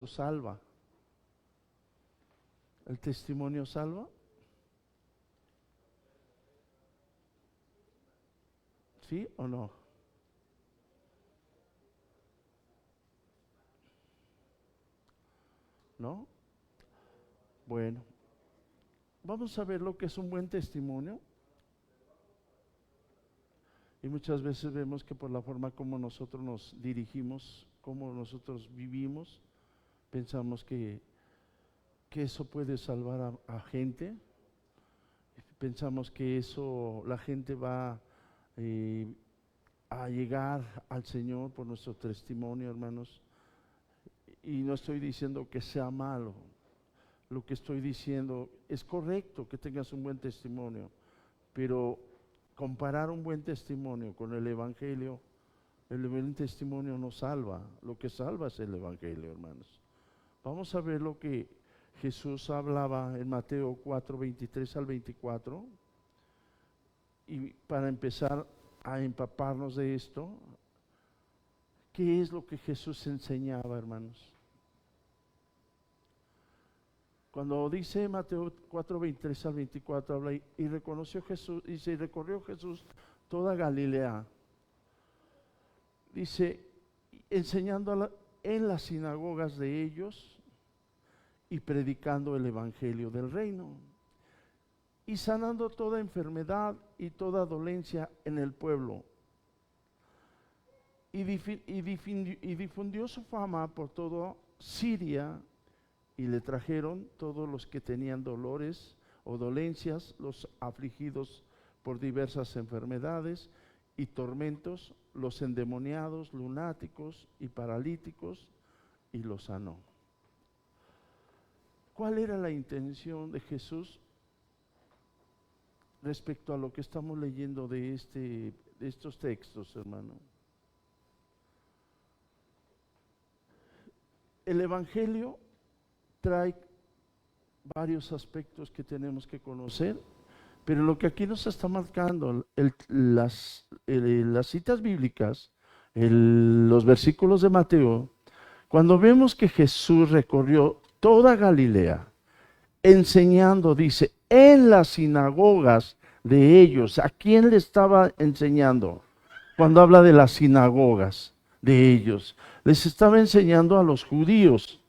salva. ¿El testimonio salva? ¿Sí o no? ¿No? Bueno, vamos a ver lo que es un buen testimonio. Y muchas veces vemos que por la forma como nosotros nos dirigimos, como nosotros vivimos, pensamos que eso puede salvar a gente. Pensamos que eso, la gente va a llegar al Señor por nuestro testimonio, hermanos. Y no estoy diciendo que sea malo. Lo que estoy diciendo es correcto que tengas un buen testimonio, pero comparar un buen testimonio con el Evangelio, el buen testimonio no salva. Lo que salva es el Evangelio, hermanos. Vamos a ver lo que Jesús hablaba en Mateo 4, 23 al 24. Y para empezar a empaparnos de esto, ¿qué es lo que Jesús enseñaba, hermanos? Cuando dice Mateo 4, 23 al 24, habla y reconoció Jesús, dice, y recorrió Jesús toda Galilea. Dice, enseñando en las sinagogas de ellos y predicando el evangelio del reino, y sanando toda enfermedad y toda dolencia en el pueblo. Y difundió su fama por toda Siria, y le trajeron todos los que tenían dolores o dolencias, los afligidos por diversas enfermedades y tormentos, los endemoniados, lunáticos y paralíticos, y los sanó. ¿Cuál era la intención de Jesús respecto a lo que estamos leyendo de estos textos, hermano? El Evangelio trae varios aspectos que tenemos que conocer, pero lo que aquí nos está marcando las citas bíblicas, los versículos de Mateo, cuando vemos que Jesús recorrió toda Galilea, enseñando, dice, en las sinagogas de ellos. ¿A quién le estaba enseñando? Cuando habla de las sinagogas de ellos, les estaba enseñando a los judíos,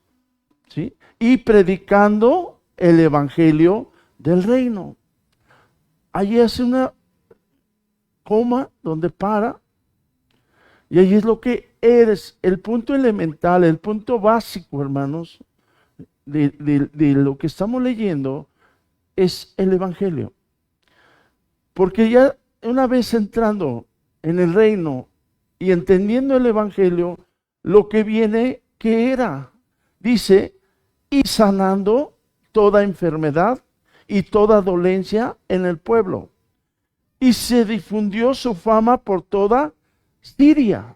¿sí? Y predicando el evangelio del reino. Allí hace una coma donde para, y allí es lo que eres, el punto elemental, el punto básico, hermanos, de lo que estamos leyendo es el evangelio. Porque ya una vez entrando en el reino y entendiendo el evangelio, lo que viene, ¿qué era? Dice, y sanando toda enfermedad y toda dolencia en el pueblo. Y se difundió su fama por toda Siria.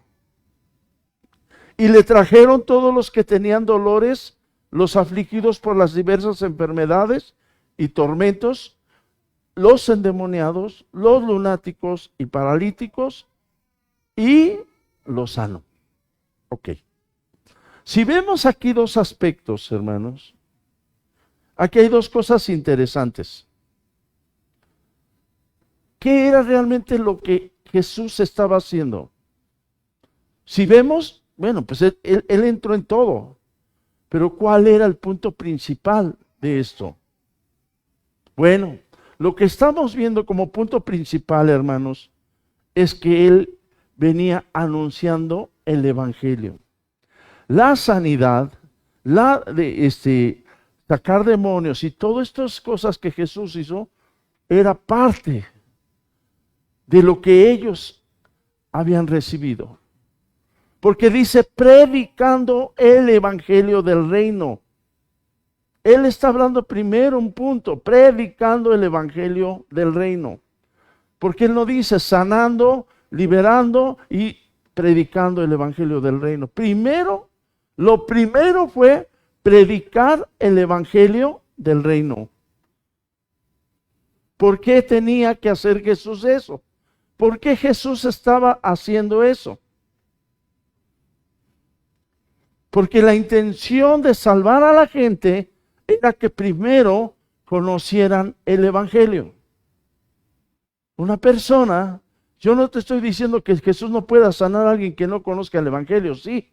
Y le trajeron todos los que tenían dolores, los afligidos por las diversas enfermedades y tormentos, los endemoniados, los lunáticos y paralíticos, y los sanó. Ok. Si vemos aquí dos aspectos, hermanos, aquí hay dos cosas interesantes. ¿Qué era realmente lo que Jesús estaba haciendo? Si vemos, bueno, pues él entró en todo, pero ¿cuál era el punto principal de esto? Bueno, lo que estamos viendo como punto principal, hermanos, es que él venía anunciando el evangelio. La sanidad, sacar demonios y todas estas cosas que Jesús hizo, era parte de lo que ellos habían recibido. Porque dice, predicando el evangelio del reino. Él está hablando primero un punto, predicando el evangelio del reino. Porque él no dice sanando, liberando y predicando el evangelio del reino. Lo primero fue predicar el evangelio del reino. ¿Por qué tenía que hacer Jesús eso? ¿Por qué Jesús estaba haciendo eso? Porque la intención de salvar a la gente era que primero conocieran el Evangelio. Una persona, yo no te estoy diciendo que Jesús no pueda sanar a alguien que no conozca el Evangelio, sí.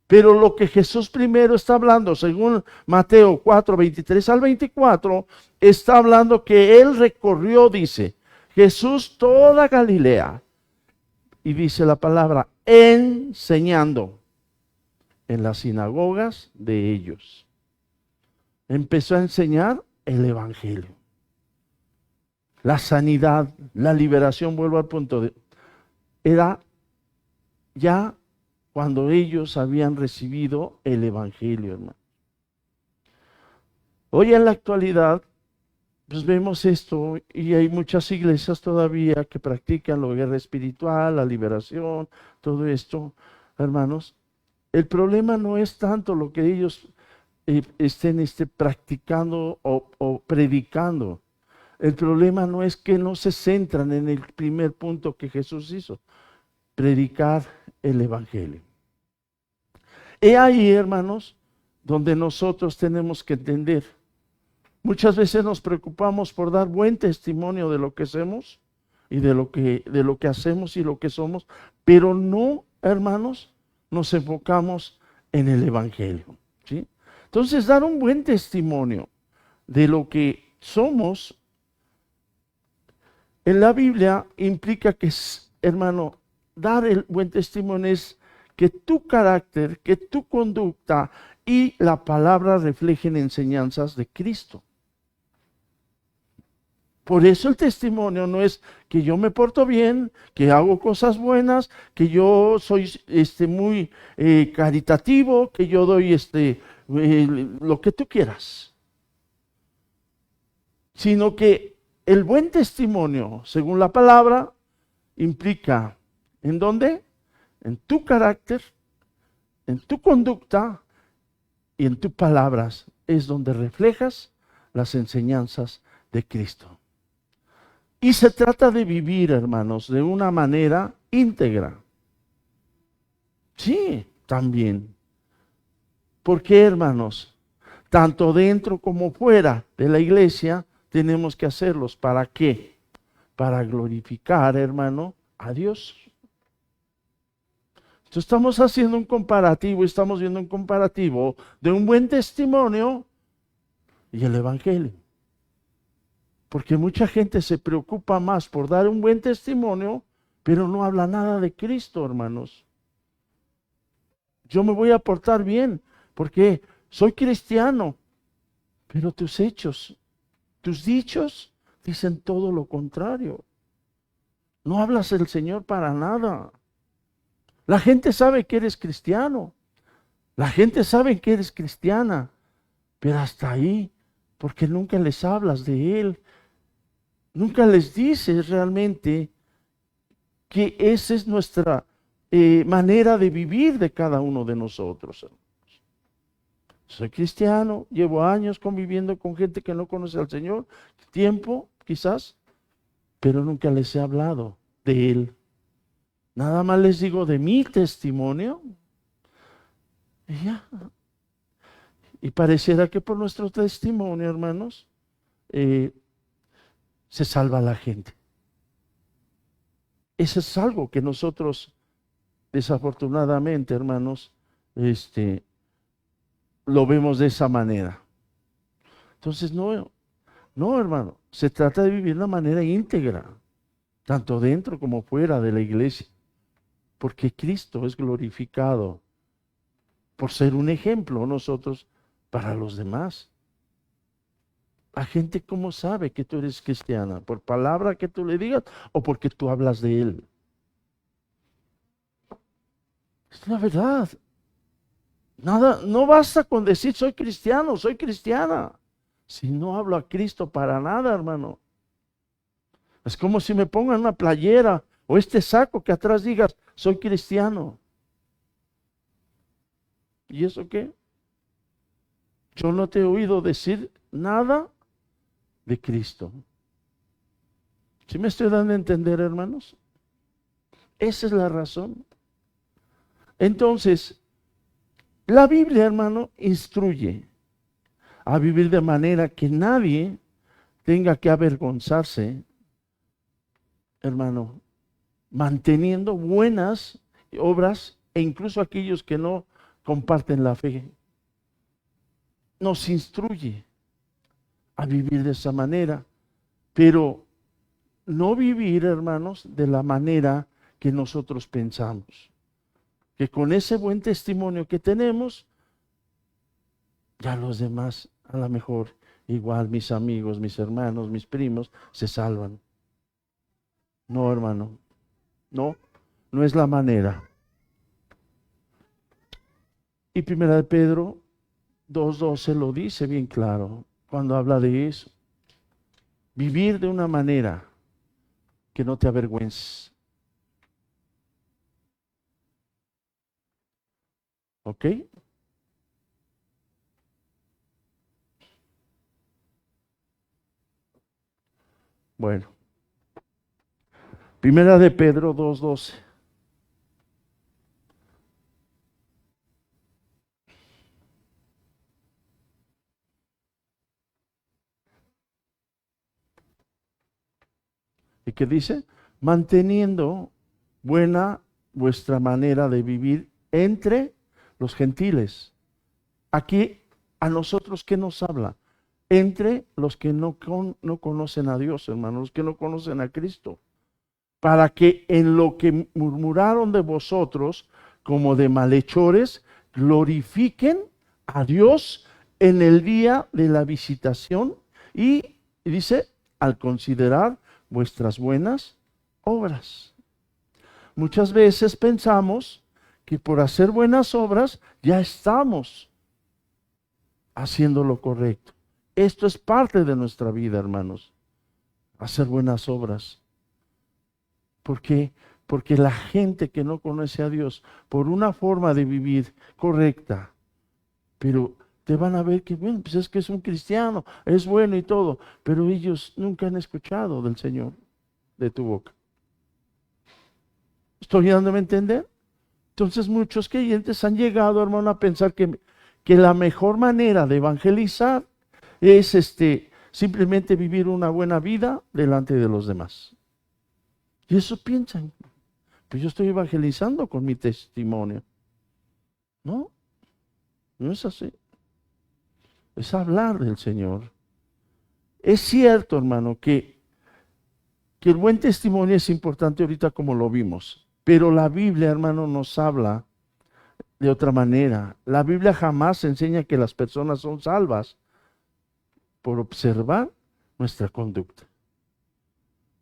Pero lo que Jesús primero está hablando, según Mateo 4, 23 al 24, está hablando que Él recorrió, dice, Jesús toda Galilea. Y dice la palabra, enseñando en las sinagogas de ellos. Empezó a enseñar el Evangelio. La sanidad, la liberación, vuelvo al punto, era ya cuando ellos habían recibido el Evangelio, hermano. Hoy en la actualidad, pues vemos esto y hay muchas iglesias todavía que practican la guerra espiritual, la liberación, todo esto, hermanos. El problema no es tanto lo que ellos estén practicando o predicando. El problema no es que no se centran en el primer punto que Jesús hizo, predicar el Evangelio. He ahí, hermanos, donde nosotros tenemos que entender. Muchas veces nos preocupamos por dar buen testimonio de lo que hacemos y de lo que hacemos y lo que somos, pero no, hermanos, nos enfocamos en el Evangelio, ¿sí? Entonces, dar un buen testimonio de lo que somos en la Biblia implica que, hermano, dar el buen testimonio es que tu carácter, que tu conducta y la palabra reflejen enseñanzas de Cristo. Por eso el testimonio no es que yo me porto bien, que hago cosas buenas, que yo soy muy caritativo, que yo doy lo que tú quieras. Sino que el buen testimonio, según la palabra, implica, ¿en dónde? En tu carácter, en tu conducta y en tus palabras. Es donde reflejas las enseñanzas de Cristo. Y se trata de vivir, hermanos, de una manera íntegra. Sí, también. ¿Por qué, hermanos? Tanto dentro como fuera de la iglesia tenemos que hacerlos. ¿Para qué? Para glorificar, hermano, a Dios. Entonces estamos haciendo un comparativo, estamos viendo un comparativo de un buen testimonio y el Evangelio. Porque mucha gente se preocupa más por dar un buen testimonio, pero no habla nada de Cristo, hermanos. Yo me voy a portar bien, porque soy cristiano, pero tus hechos, tus dichos dicen todo lo contrario. No hablas del Señor para nada. La gente sabe que eres cristiano, la gente sabe que eres cristiana, pero hasta ahí, porque nunca les hablas de Él. Nunca les dices realmente que esa es nuestra manera de vivir de cada uno de nosotros. Soy cristiano, llevo años conviviendo con gente que no conoce al Señor, tiempo quizás, pero nunca les he hablado de Él. Nada más les digo de mi testimonio. Y ya. Y pareciera que por nuestro testimonio, hermanos, se salva la gente. Eso es algo que nosotros, desafortunadamente, hermanos, lo vemos de esa manera. Entonces, no, hermano, se trata de vivir de una manera íntegra, tanto dentro como fuera de la iglesia, porque Cristo es glorificado por ser un ejemplo nosotros para los demás. La gente, ¿cómo sabe que tú eres cristiana? ¿Por palabra que tú le digas o porque tú hablas de Él? Es la verdad. Nada, no basta con decir soy cristiano, soy cristiana. Si no hablo a Cristo para nada, hermano. Es como si me pongan una playera o este saco que atrás digas soy cristiano. ¿Y eso qué? Yo no te he oído decir nada de Cristo. ¿Sí me estoy dando a entender, hermanos? Esa es la razón. Entonces, La Biblia, hermano, instruye a vivir de manera que nadie tenga que avergonzarse, hermano, manteniendo buenas obras e incluso aquellos que no comparten la fe. Nos instruye a vivir de esa manera, pero no vivir, hermanos, de la manera que nosotros pensamos. Que con ese buen testimonio que tenemos, ya los demás, a lo mejor, igual mis amigos, mis hermanos, mis primos, se salvan. No, hermano, no, no es la manera. Y Primera de Pedro 2:12 lo dice bien claro cuando habla de eso. Vivir de una manera que no te avergüences. ¿Ok? Bueno, Primera de Pedro 2:12. ¿Y qué dice? Manteniendo buena vuestra manera de vivir entre los gentiles. Aquí a nosotros, ¿qué nos habla? Entre los que no conocen a Dios, hermanos, los que no conocen a Cristo. Para que en lo que murmuraron de vosotros, como de malhechores, glorifiquen a Dios en el día de la visitación y dice, al considerar vuestras buenas obras. Muchas veces pensamos que por hacer buenas obras ya estamos haciendo lo correcto. Esto es parte de nuestra vida, hermanos, hacer buenas obras. ¿Por qué? Porque la gente que no conoce a Dios, por una forma de vivir correcta, pero te van a ver que, bueno, pues es que es un cristiano, es bueno y todo, pero ellos nunca han escuchado del Señor de tu boca. ¿Estoy dándome a entender? Entonces muchos creyentes han llegado, hermano, a pensar que la mejor manera de evangelizar es simplemente vivir una buena vida delante de los demás. Y eso piensan. Pues yo estoy evangelizando con mi testimonio. No, no es así. Es hablar del Señor. Es cierto, hermano, que el buen testimonio es importante ahorita como lo vimos. Pero la Biblia, hermano, nos habla de otra manera. La Biblia jamás enseña que las personas son salvas por observar nuestra conducta.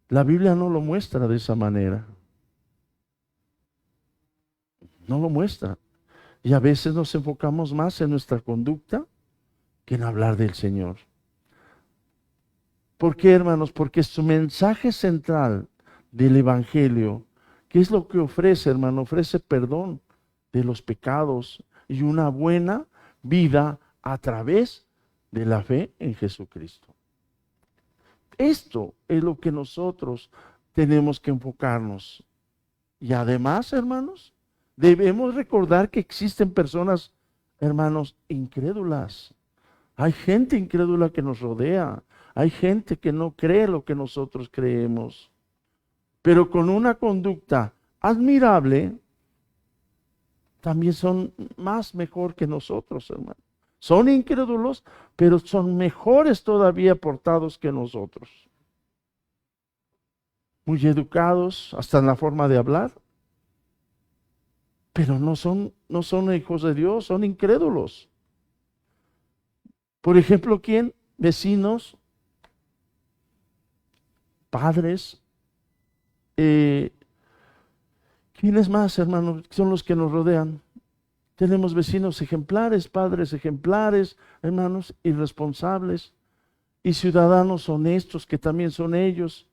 La Biblia no lo muestra de esa manera. No lo muestra. Y a veces nos enfocamos más en nuestra conducta que en hablar del Señor. ¿Por qué, hermanos? Porque su mensaje central del Evangelio, ¿qué es lo que ofrece, hermano? Ofrece perdón de los pecados y una buena vida a través de la fe en Jesucristo. Esto es lo que nosotros tenemos que enfocarnos. Y además, hermanos, debemos recordar que existen personas, hermanos, incrédulas. Hay gente incrédula que nos rodea. Hay gente que no cree lo que nosotros creemos. Pero con una conducta admirable, también son más mejor que nosotros, hermanos. Son incrédulos, pero son mejores todavía portados que nosotros. Muy educados, hasta en la forma de hablar. Pero no son hijos de Dios, son incrédulos. Por ejemplo, ¿quién? Vecinos, padres. ¿Quiénes más, hermanos? Son los que nos rodean. Tenemos vecinos ejemplares, padres ejemplares, hermanos irresponsables y ciudadanos honestos que también son ellos.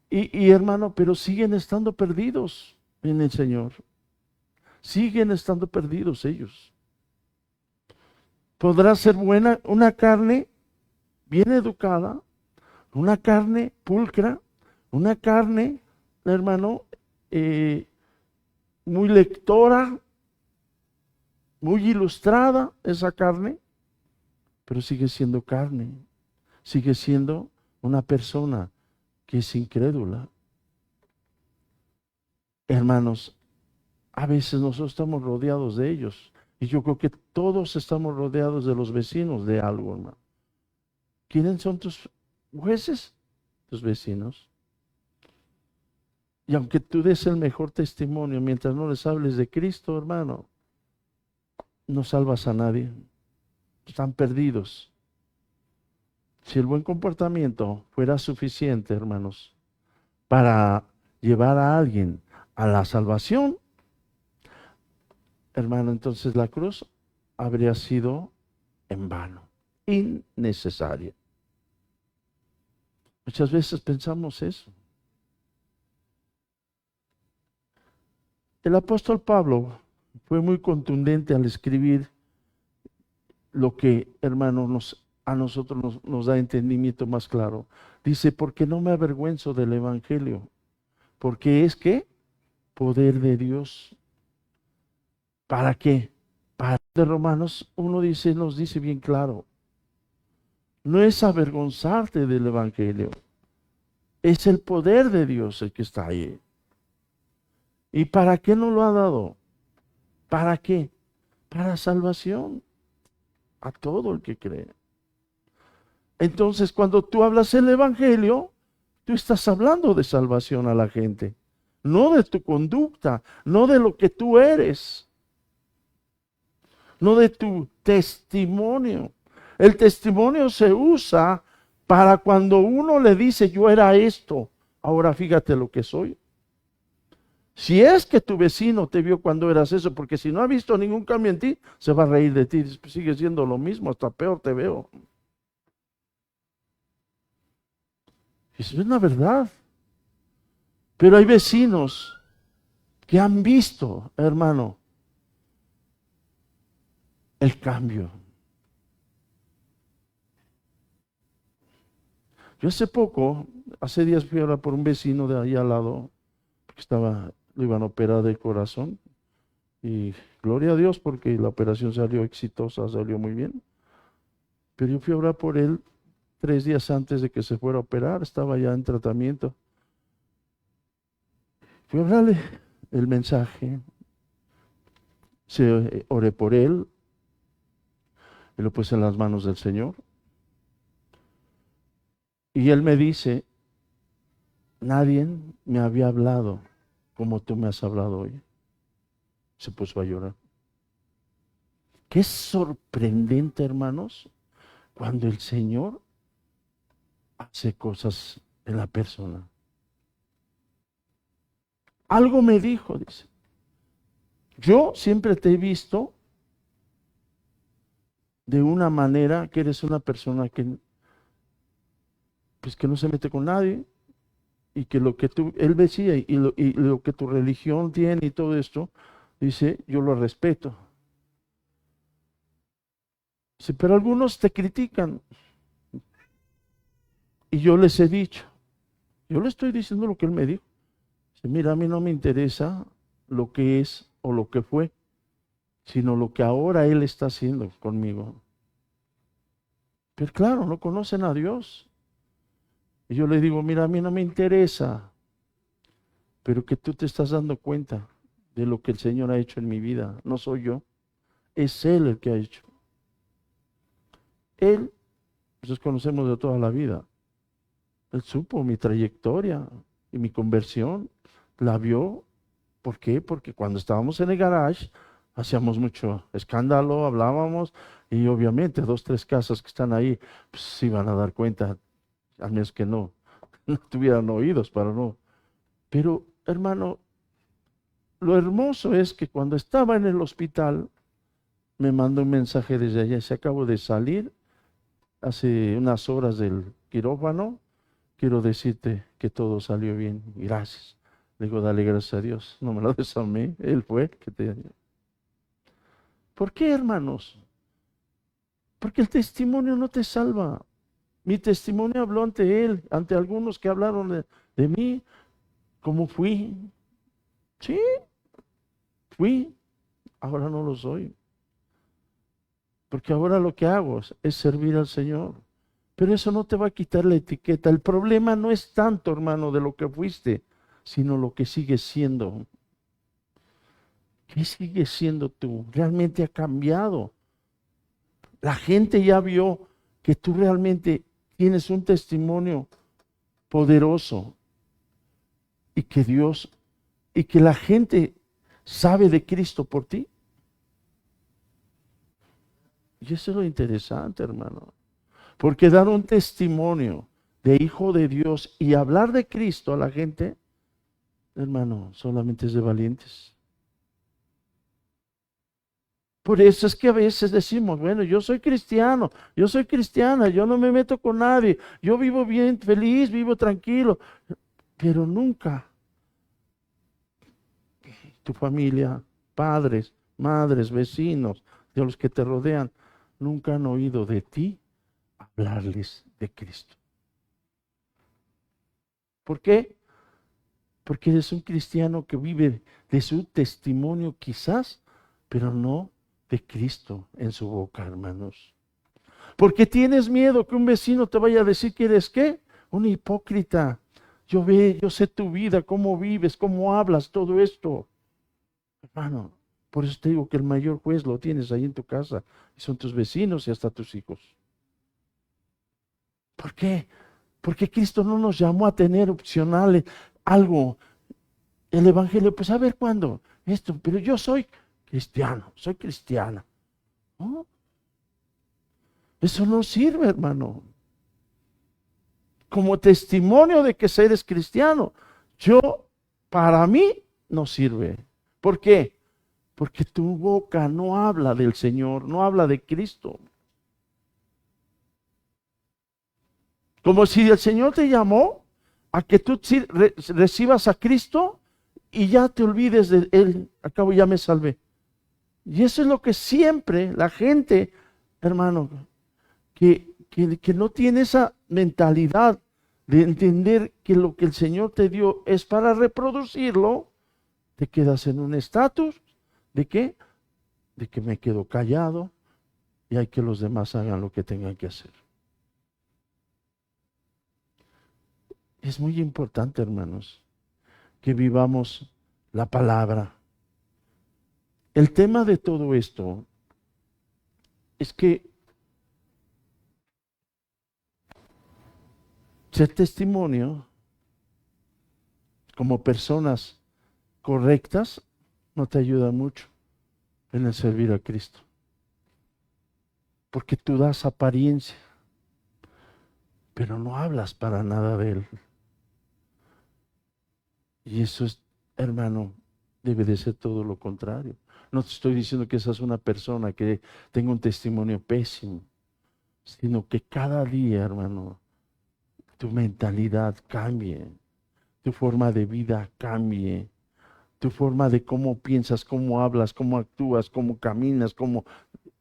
Y hermano, pero siguen estando perdidos en el Señor. Siguen estando perdidos ellos. Podrá ser buena una carne bien educada, una carne pulcra, una carne, hermano, muy lectora, muy ilustrada esa carne, pero sigue siendo carne, sigue siendo una persona que es incrédula. Hermanos, a veces nosotros estamos rodeados de ellos, y yo creo que todos estamos rodeados de los vecinos de algo, hermano. ¿Quiénes son tus jueces? Tus vecinos. Y aunque tú des el mejor testimonio, mientras no les hables de Cristo, hermano, no salvas a nadie. Están perdidos. Si el buen comportamiento fuera suficiente, hermanos, para llevar a alguien a la salvación, hermano, entonces la cruz habría sido en vano, innecesaria. Muchas veces pensamos eso. El apóstol Pablo fue muy contundente al escribir lo que, hermanos, a nosotros nos da entendimiento más claro. Dice, porque no me avergüenzo del evangelio, porque es que poder de Dios. ¿Para qué? Para de Romanos 1 dice, nos dice bien claro, no es avergonzarte del evangelio, es el poder de Dios el que está ahí. ¿Y para qué nos lo ha dado? ¿Para qué? Para salvación a todo el que cree. Entonces, cuando tú hablas el evangelio, tú estás hablando de salvación a la gente, no de tu conducta, no de lo que tú eres, no de tu testimonio. El testimonio se usa para cuando uno le dice, yo era esto, ahora fíjate lo que soy. Si es que tu vecino te vio cuando eras eso, porque si no ha visto ningún cambio en ti, se va a reír de ti, sigue siendo lo mismo, hasta peor te veo. Eso es una verdad. Pero hay vecinos que han visto, hermano, el cambio. Yo hace días fui a hablar por un vecino de ahí al lado, que lo iban a operar del corazón, y gloria a Dios porque la operación salió exitosa, salió muy bien. Pero yo fui a orar por él 3 días antes de que se fuera a operar, estaba ya en tratamiento. Fui a hablarle el mensaje, oré por él, y lo puse en las manos del Señor. Y él me dice, nadie me había hablado como tú me has hablado hoy. Se puso a llorar. Qué sorprendente, hermanos, cuando el Señor hace cosas en la persona. Algo me dijo, dice. Yo siempre te he visto de una manera que eres una persona que, pues, que no se mete con nadie, y que lo que él decía, y lo que tu religión tiene y todo esto, dice, yo lo respeto. Dice, pero algunos te critican. Y yo les he dicho, yo le estoy diciendo lo que él me dijo. Dice, mira, a mí no me interesa lo que es o lo que fue, sino lo que ahora él está haciendo conmigo. Pero claro, no conocen a Dios. Y yo le digo, mira, a mí no me interesa, pero que tú te estás dando cuenta de lo que el Señor ha hecho en mi vida. No soy yo, es Él el que ha hecho. Él, nosotros conocemos de toda la vida. Él supo mi trayectoria y mi conversión, la vio. ¿Por qué? Porque cuando estábamos en el garage, hacíamos mucho escándalo, hablábamos, y obviamente 2, 3 casas que están ahí, pues se iban a dar cuenta, al menos que no tuvieran oídos para no. Pero, hermano, lo hermoso es que cuando estaba en el hospital, me mandó un mensaje desde allá, se acabo de salir hace unas horas del quirófano, quiero decirte que todo salió bien, gracias. Le digo, dale gracias a Dios, no me lo des a mí, Él fue el que te... ¿Por qué, hermanos? Porque el testimonio no te salva. Mi testimonio habló ante Él, ante algunos que hablaron de mí, como fui. Sí, fui, ahora no lo soy. porque ahora lo que hago es servir al Señor. Pero eso no te va a quitar la etiqueta. El problema no es tanto, hermano, de lo que fuiste, sino lo que sigues siendo. ¿Qué sigues siendo tú? Realmente ha cambiado. La gente ya vio que tú realmente tienes un testimonio poderoso y que Dios, y que la gente sabe de Cristo por ti. Y eso es lo interesante, hermano. Porque dar un testimonio de hijo de Dios y hablar de Cristo a la gente, hermano, solamente es de valientes. Por eso es que a veces decimos, bueno, yo soy cristiano, yo soy cristiana, yo no me meto con nadie, yo vivo bien, feliz, vivo tranquilo, pero nunca tu familia, padres, madres, vecinos, de los que te rodean, nunca han oído de ti hablarles de Cristo. ¿Por qué? Porque eres un cristiano que vive de su testimonio quizás, pero no de Cristo en su boca, hermanos. Porque tienes miedo que un vecino te vaya a decir que eres ¿qué? Un hipócrita. Yo sé tu vida, cómo vives, cómo hablas, todo esto. Hermano, por eso te digo que el mayor juez lo tienes ahí en tu casa, y son tus vecinos y hasta tus hijos. ¿Por qué? Porque Cristo no nos llamó a tener opcionales algo. El Evangelio, pues a ver cuándo, esto, pero yo soy cristiano, soy cristiana. ¿No? Eso no sirve, hermano. Como testimonio de que eres cristiano, para mí, no sirve. ¿Por qué? Porque tu boca no habla del Señor, no habla de Cristo. Como si el Señor te llamó a que tú recibas a Cristo y ya te olvides de Él. Al cabo ya me salvé. Y eso es lo que siempre la gente, hermano, que no tiene esa mentalidad de entender que lo que el Señor te dio es para reproducirlo, te quedas en un estatus de qué? De que me quedo callado y hay que los demás hagan lo que tengan que hacer. Es muy importante, hermanos, que vivamos la palabra. El tema de todo esto es que ser testimonio como personas correctas no te ayuda mucho en el servir a Cristo. Porque tú das apariencia, pero no hablas para nada de Él. Y eso es, hermano, debe de ser todo lo contrario. No te estoy diciendo que seas una persona que tenga un testimonio pésimo, sino que cada día, hermano, tu mentalidad cambie, tu forma de vida cambie, tu forma de cómo piensas, cómo hablas, cómo actúas, cómo caminas, cómo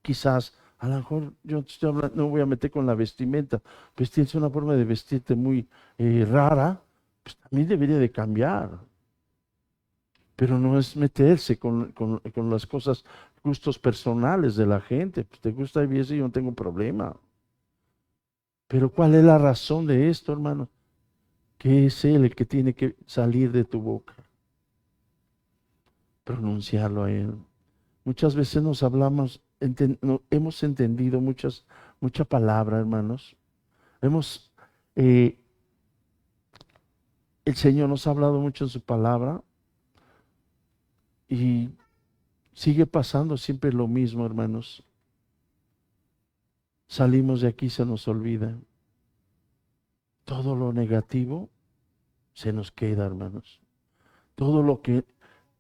quizás, a lo mejor yo te estoy hablando, no voy a meter con la vestimenta, pues tienes una forma de vestirte muy rara, pues también debería de cambiar. Pero no es meterse con las cosas, gustos personales de la gente. Pues te gusta y eso, yo no tengo problema. Pero ¿cuál es la razón de esto, hermano? Que es Él el que tiene que salir de tu boca, pronunciarlo a Él. Muchas veces nos hablamos, hemos entendido mucha palabra, hermanos. Hemos, eh, el Señor nos ha hablado mucho en su palabra y sigue pasando siempre lo mismo, hermanos. Salimos de aquí, se nos olvida. Todo lo negativo se nos queda, hermanos. Todo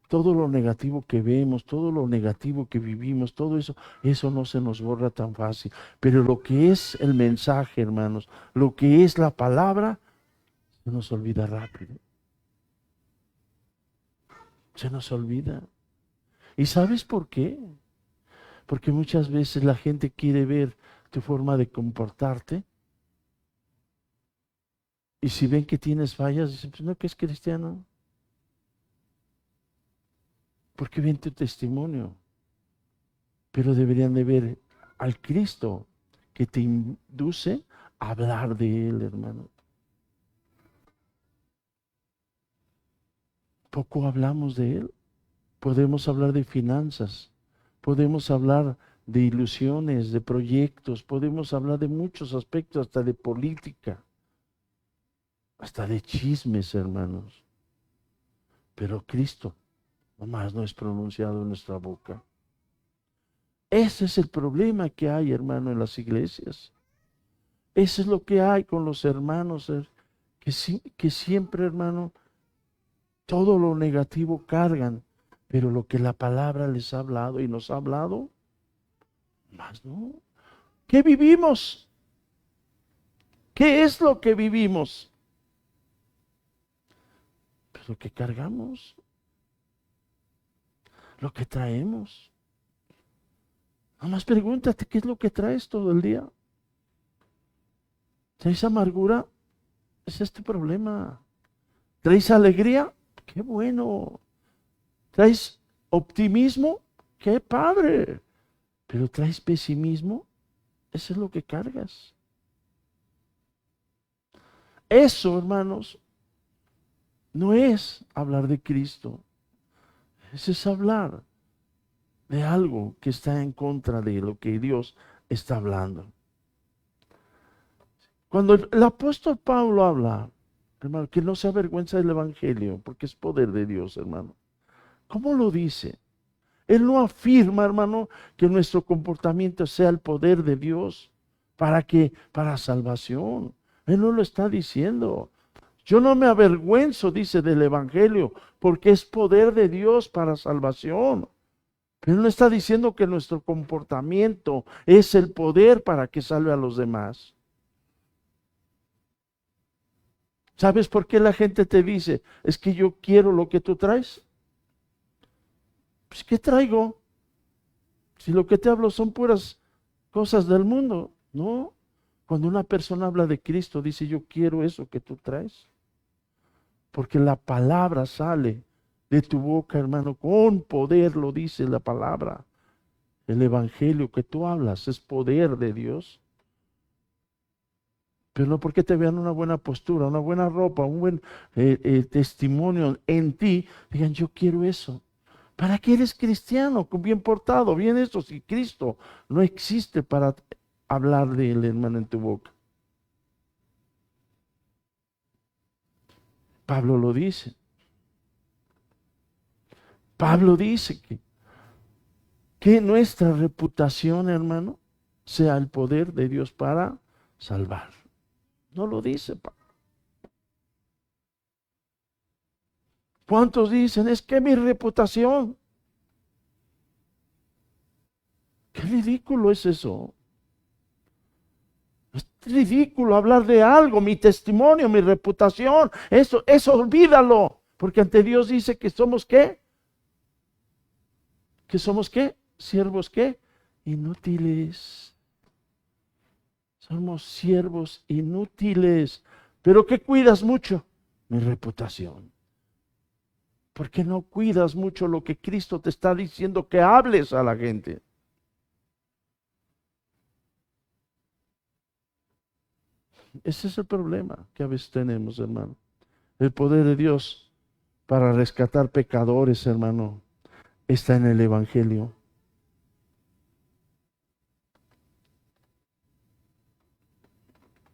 todo lo negativo que vemos, todo lo negativo que vivimos, todo eso, eso no se nos borra tan fácil. Pero lo que es el mensaje, hermanos, lo que es la palabra, se nos olvida rápido. Se nos olvida. ¿Y sabes por qué? Porque muchas veces la gente quiere ver tu forma de comportarte. Y si ven que tienes fallas, dicen, pues no, que es cristiano. Porque ven tu testimonio. Pero deberían de ver al Cristo que te induce a hablar de Él, hermano. Poco hablamos de Él. Podemos hablar de finanzas, podemos hablar de ilusiones, de proyectos, podemos hablar de muchos aspectos, hasta de política, hasta de chismes, hermanos. Pero Cristo nomás no es pronunciado en nuestra boca. Ese es el problema que hay, hermano, en las iglesias. Eso es lo que hay con los hermanos, que siempre, hermano, todo lo negativo cargan, pero lo que la palabra les ha hablado y nos ha hablado, más no. ¿Qué vivimos? ¿Qué es lo que vivimos? Pues lo que cargamos, lo que traemos. Nomás pregúntate qué es lo que traes todo el día. ¿Traes amargura? Ese es tu problema. ¿Traes alegría? ¡Qué bueno! ¿Traes optimismo? ¡Qué padre! Pero ¿traes pesimismo? Eso es lo que cargas. Eso, hermanos, no es hablar de Cristo. Eso es hablar de algo que está en contra de lo que Dios está hablando. Cuando el apóstol Pablo habla, hermano, que no se avergüenza del Evangelio, porque es poder de Dios, hermano. ¿Cómo lo dice? Él no afirma, hermano, que nuestro comportamiento sea el poder de Dios. ¿Para qué? Para salvación. Él no lo está diciendo. Yo no me avergüenzo, dice, del Evangelio, porque es poder de Dios para salvación. Pero no está diciendo que nuestro comportamiento es el poder para que salve a los demás. ¿Sabes por qué la gente te dice, es que yo quiero lo que tú traes? Pues, ¿qué traigo? Si lo que te hablo son puras cosas del mundo, ¿no? Cuando una persona habla de Cristo, dice, yo quiero eso que tú traes. Porque la palabra sale de tu boca, hermano, con poder lo dice la palabra. El evangelio que tú hablas es poder de Dios. Pero no porque te vean una buena postura, una buena ropa, un buen testimonio en ti, digan, yo quiero eso. ¿Para qué eres cristiano? Bien portado, bien eso, si Cristo no existe para hablar de él, hermano, en tu boca. Pablo lo dice. Pablo dice que nuestra reputación, hermano, sea el poder de Dios para salvar. No lo dice Pablo. ¿Cuántos dicen? Es que mi reputación. Qué ridículo es eso. Es ridículo hablar de algo, mi testimonio, mi reputación. Eso olvídalo. Porque ante Dios dice que somos ¿qué? ¿Que somos qué? ¿Siervos qué? Inútiles. Somos siervos inútiles. ¿Pero qué cuidas mucho? Mi reputación. ¿Por qué no cuidas mucho lo que Cristo te está diciendo que hables a la gente? Ese es el problema que a veces tenemos, hermano. El poder de Dios para rescatar pecadores, hermano, está en el Evangelio.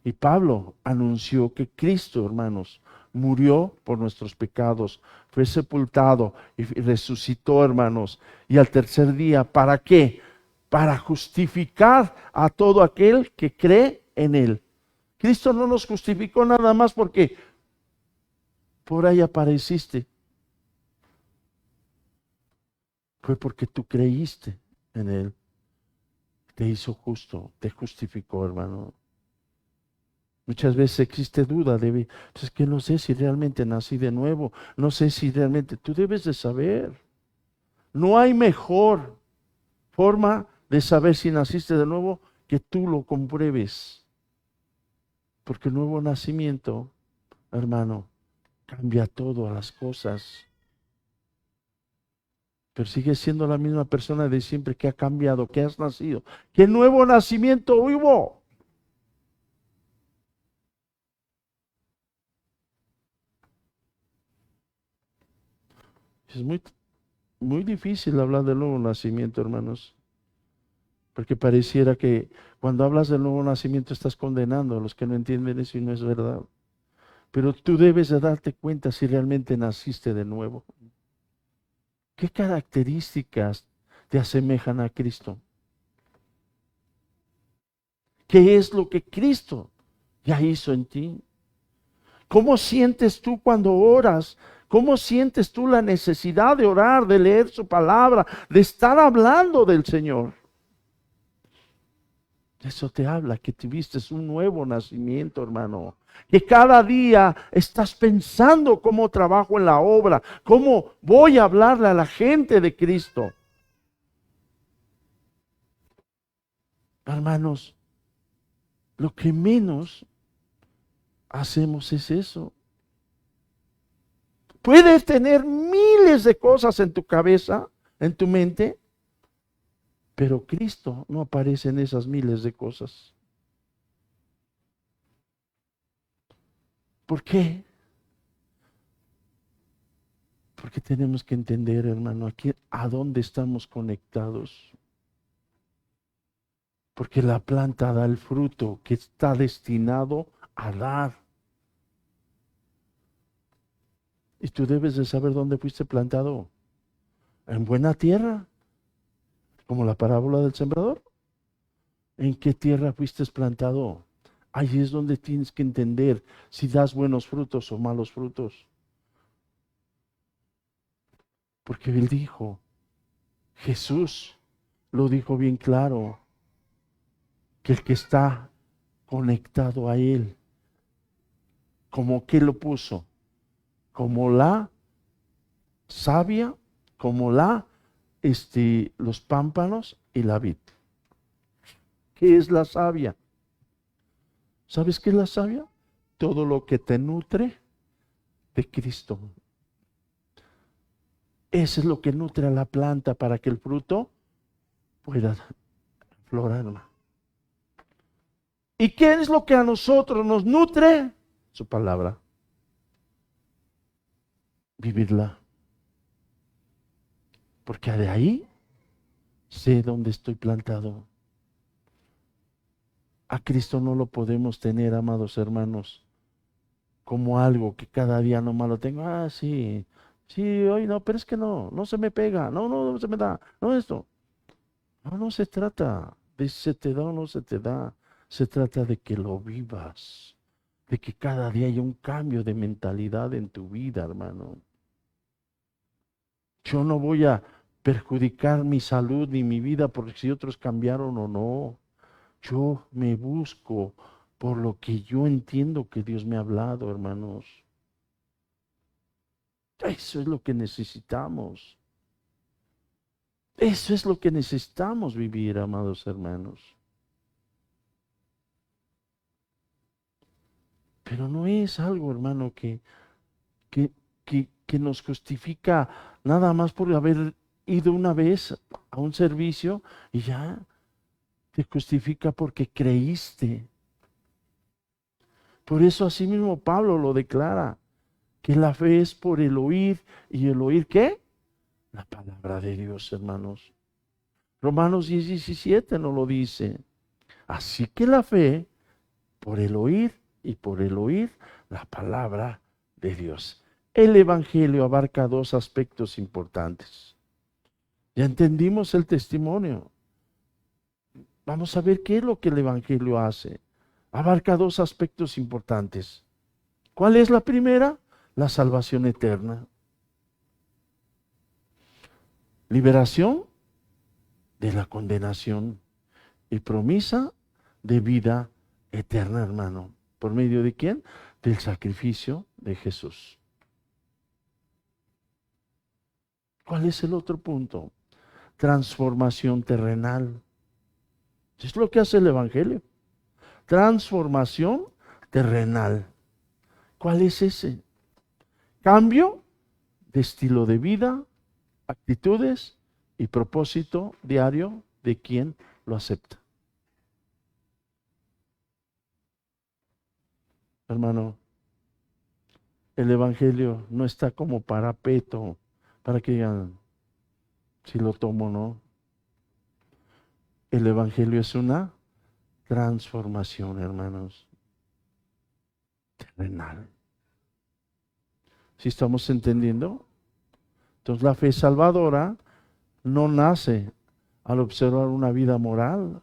Y Pablo anunció que Cristo, hermanos, murió por nuestros pecados, fue sepultado y resucitó, hermanos. Y al tercer día, ¿para qué? Para justificar a todo aquel que cree en él. Cristo no nos justificó nada más porque por ahí apareciste. Fue porque tú creíste en él. Te hizo justo, te justificó, hermano. Muchas veces existe duda de, pues es que no sé si realmente nací de nuevo, no sé si realmente, tú debes de saber. No hay mejor forma de saber si naciste de nuevo que tú lo compruebes. Porque el nuevo nacimiento, hermano, cambia todas las cosas. pero sigues siendo la misma persona de siempre. Que ha cambiado, que has nacido, qué nuevo nacimiento hubo. Es muy difícil hablar del nuevo nacimiento, hermanos, porque pareciera que cuando hablas del nuevo nacimiento estás condenando a los que no entienden eso, y no es verdad. Pero tú debes de darte cuenta si realmente naciste de nuevo. ¿Qué características te asemejan a Cristo? ¿Qué es lo que Cristo ya hizo en ti? ¿Cómo sientes tú cuando oras? ¿Cómo sientes tú la necesidad de orar, de leer su palabra, de estar hablando del Señor? Eso te habla que tuviste un nuevo nacimiento, hermano. Que cada día estás pensando cómo trabajo en la obra, cómo voy a hablarle a la gente de Cristo. Hermanos, lo que menos hacemos es eso. Puedes tener miles de cosas en tu cabeza, en tu mente, pero Cristo no aparece en esas miles de cosas. ¿Por qué? Porque tenemos que entender, hermano, aquí a dónde estamos conectados. Porque la planta da el fruto que está destinado a dar. Y tú debes de saber dónde fuiste plantado. En buena tierra, como la parábola del sembrador. ¿En qué tierra fuiste plantado? Ahí es donde tienes que entender si das buenos frutos o malos frutos. Porque él dijo, Jesús lo dijo bien claro, que el que está conectado a él, como que lo puso, como la savia, como los pámpanos y la vid. ¿Qué es la savia? ¿Sabes qué es la savia? Todo lo que te nutre de Cristo. Eso es lo que nutre a la planta para que el fruto pueda florar. ¿Y qué es lo que a nosotros nos nutre? Su palabra. Vivirla. Porque de ahí sé dónde estoy plantado. A Cristo no lo podemos tener, amados hermanos, como algo que cada día nomás lo tengo. Ah, sí, sí, hoy no, pero es que no se me pega, no se me da, no esto. No se trata de si se te da o no se te da. Se trata de que lo vivas, de que cada día haya un cambio de mentalidad en tu vida, hermano. Yo no voy a perjudicar mi salud ni mi vida porque si otros cambiaron o no. Yo me busco por lo que yo entiendo que Dios me ha hablado, hermanos. Eso es lo que necesitamos. Eso es lo que necesitamos vivir, amados hermanos. Pero no es algo, hermano, que, que nos justifica nada más por haber ido una vez a un servicio y ya te justifica porque creíste. Por eso así mismo Pablo lo declara, que la fe es por el oír, y el oír ¿qué? La palabra de Dios, hermanos. Romanos 10:17 nos lo dice. Así que la fe por el oír, y por el oír la palabra de Dios. El Evangelio abarca dos aspectos importantes. Ya entendimos el testimonio. Vamos a ver qué es lo que el Evangelio hace. Abarca dos aspectos importantes. ¿Cuál es la primera? La salvación eterna. Liberación de la condenación y promesa de vida eterna, hermano. ¿Por medio de quién? Del sacrificio de Jesús. ¿Cuál es el otro punto? Transformación terrenal. Es lo que hace el Evangelio. Transformación terrenal. ¿Cuál es ese? Cambio de estilo de vida, actitudes y propósito diario de quien lo acepta. Hermano, el Evangelio no está como parapeto para que digan si lo tomo o no. El Evangelio es una transformación, hermanos, terrenal. ¿Sí estamos entendiendo? Entonces la fe salvadora no nace al observar una vida moral.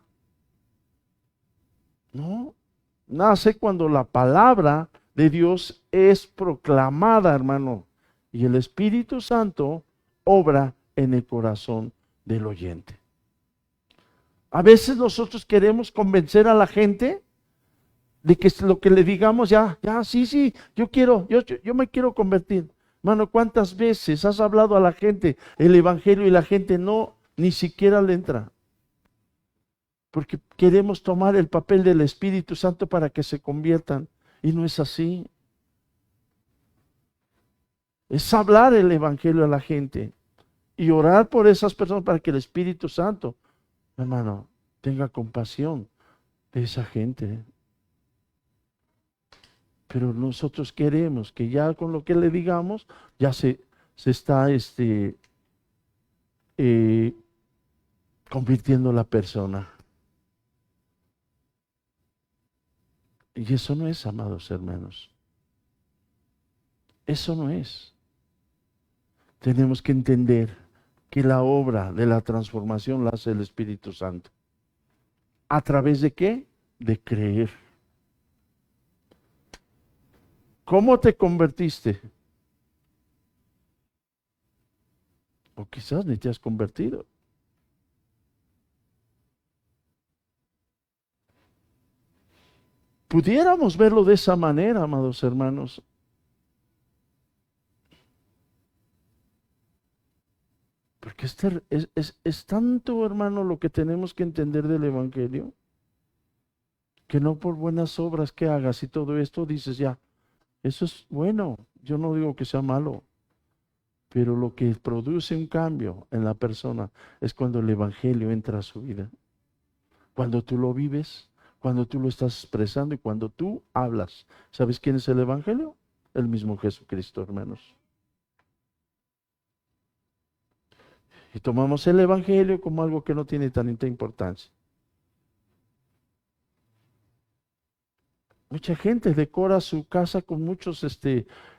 No, nace cuando la palabra de Dios es proclamada, hermano, y el Espíritu Santo obra en el corazón del oyente. A veces nosotros queremos convencer a la gente de que lo que le digamos sí, yo quiero, yo me quiero convertir. Hermano, ¿cuántas veces has hablado a la gente el evangelio y la gente no, ni siquiera le entra? Porque queremos tomar el papel del Espíritu Santo para que se conviertan. Y no es así. Es hablar el evangelio a la gente y orar por esas personas para que el Espíritu Santo, hermano, tenga compasión de esa gente. Pero nosotros queremos que ya con lo que le digamos, ya se está eh, convirtiendo la persona. Y eso no es, amados hermanos. Eso no es. Tenemos que entender que la obra de la transformación la hace el Espíritu Santo. ¿A través de qué? De creer. ¿Cómo te convertiste? O quizás ni te has convertido. Pudiéramos verlo de esa manera, amados hermanos. Porque es tanto, hermano, lo que tenemos que entender del Evangelio, que no por buenas obras que hagas y todo esto dices ya, eso es bueno. Yo no digo que sea malo, pero lo que produce un cambio en la persona es cuando el Evangelio entra a su vida. Cuando tú lo vives, cuando tú lo estás expresando y cuando tú hablas. ¿Sabes quién es el Evangelio? El mismo Jesucristo, hermanos. Y tomamos el Evangelio como algo que no tiene tanta importancia. Mucha gente decora su casa con muchos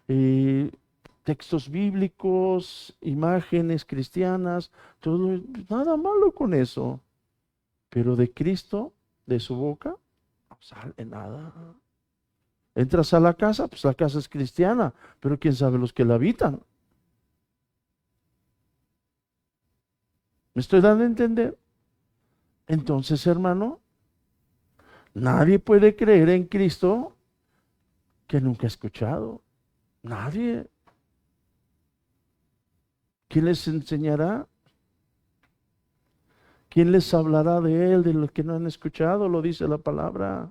eh, textos bíblicos, imágenes cristianas, todo, nada malo con eso. Pero de Cristo, de su boca, no sale nada. Entras a la casa, pues la casa es cristiana, pero quién sabe los que la habitan. ¿Me estoy dando a entender? Entonces, hermano, nadie puede creer en Cristo que nunca ha escuchado. Nadie. ¿Quién les enseñará? ¿Quién les hablará de Él, de lo que no han escuchado? Lo dice la palabra.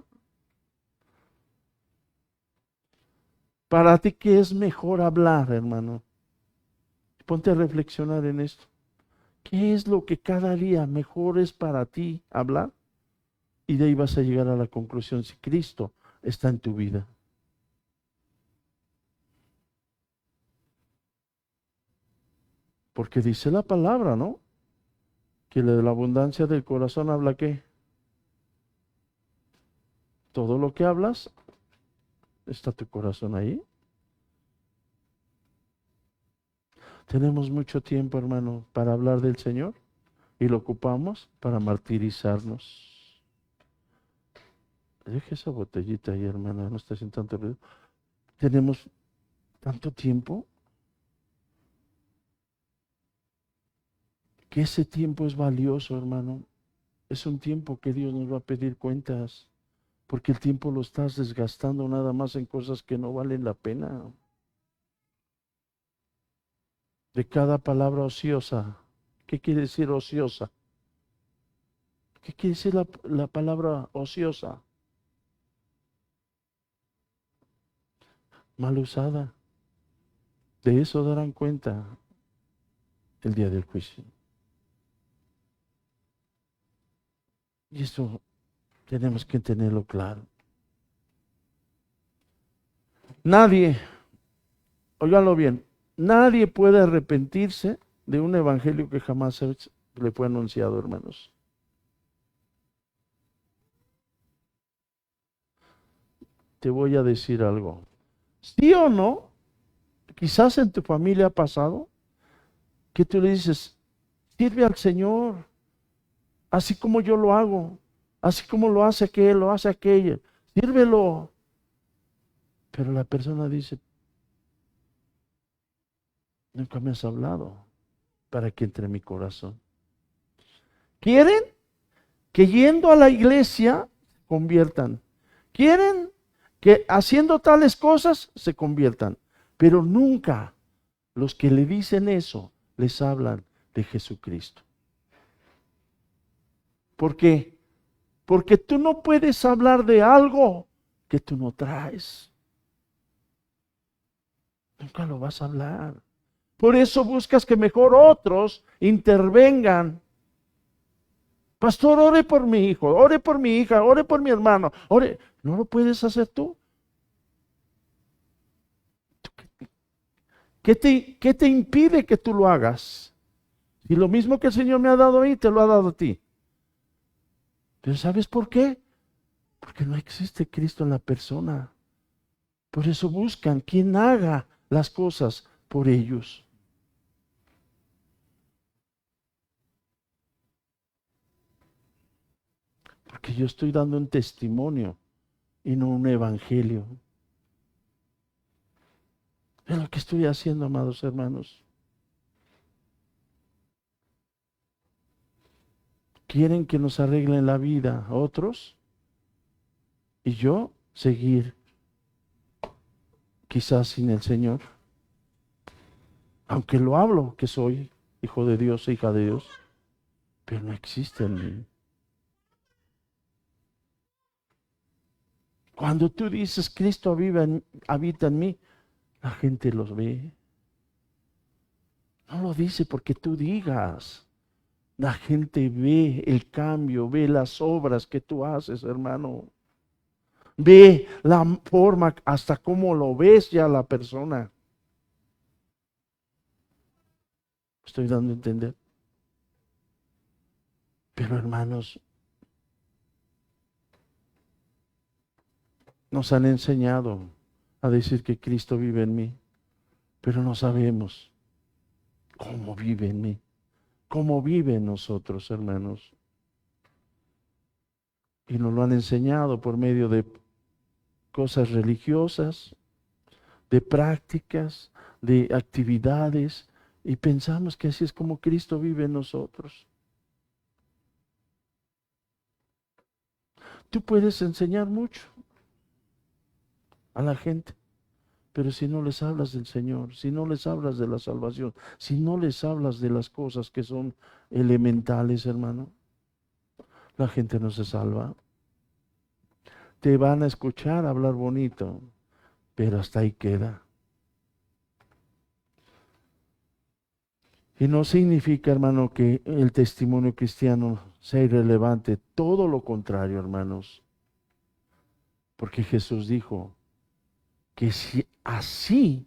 Para ti, ¿qué es mejor hablar, hermano? Ponte a reflexionar en esto. ¿Qué es lo que cada día mejor es para ti hablar? Y de ahí vas a llegar a la conclusión si Cristo está en tu vida. Porque dice la palabra, ¿no? Que de la abundancia del corazón habla ¿qué? Todo lo que hablas, ¿está tu corazón ahí? Tenemos mucho tiempo, hermano, para hablar del Señor y lo ocupamos para martirizarnos. Deje esa botellita ahí, hermana, no está haciendo tanto ruido. Tenemos tanto tiempo que ese tiempo es valioso, hermano. Es un tiempo que Dios nos va a pedir cuentas, porque el tiempo lo estás desgastando nada más en cosas que no valen la pena. De cada palabra ociosa. ¿Qué quiere decir ociosa? ¿Qué quiere decir la palabra ociosa? Mal usada. De eso darán cuenta. el día del juicio. Y eso tenemos que tenerlo claro. Nadie, óiganlo bien, nadie puede arrepentirse de un evangelio que jamás le fue anunciado, hermanos. Te voy a decir algo. ¿Sí o no? Quizás en tu familia ha pasado que tú le dices, sirve al Señor, así como yo lo hago, así como lo hace aquel, lo hace aquella, sírvelo. Pero la persona dice, nunca me has hablado para que entre en mi corazón. ¿Quieren que yendo a la iglesia se conviertan? ¿Quieren que haciendo tales cosas se conviertan? Pero nunca los que le dicen eso les hablan de Jesucristo. ¿Por qué? Porque tú no puedes hablar de algo que tú no traes. Nunca lo vas a hablar. Por eso buscas que mejor otros intervengan. Pastor, ore por mi hijo, ore por mi hija, ore por mi hermano, ore. ¿No lo puedes hacer tú? ¿Qué te impide que tú lo hagas? Y lo mismo que el Señor me ha dado a mí, te lo ha dado a ti. Pero ¿sabes por qué? Porque no existe Cristo en la persona. Por eso buscan quien haga las cosas por ellos. Porque yo estoy dando un testimonio y no un evangelio. Es lo que estoy haciendo, amados hermanos. Quieren que nos arreglen la vida a otros y yo seguir quizás sin el Señor. Aunque lo hablo que soy hijo de Dios, hija de Dios, pero no existe en mí. Cuando tú dices Cristo habita en mí, la gente los ve. No lo dice porque tú digas. La gente ve el cambio, ve las obras que tú haces, hermano. Ve la forma, hasta cómo lo ves ya la persona. Estoy dando a entender. Pero hermanos, nos han enseñado a decir que Cristo vive en mí, pero no sabemos cómo vive en mí, cómo vive en nosotros, hermanos. Y nos lo han enseñado por medio de cosas religiosas, de prácticas, de actividades, y pensamos que así es como Cristo vive en nosotros. Tú puedes enseñar mucho a la gente, pero si no les hablas del Señor, si no les hablas de la salvación, si no les hablas de las cosas que son elementales, hermano, la gente no se salva. Te van a escuchar hablar bonito, pero hasta ahí queda. Y no significa, hermano, que el testimonio cristiano sea irrelevante. Todo lo contrario, hermanos. Porque Jesús dijo que si así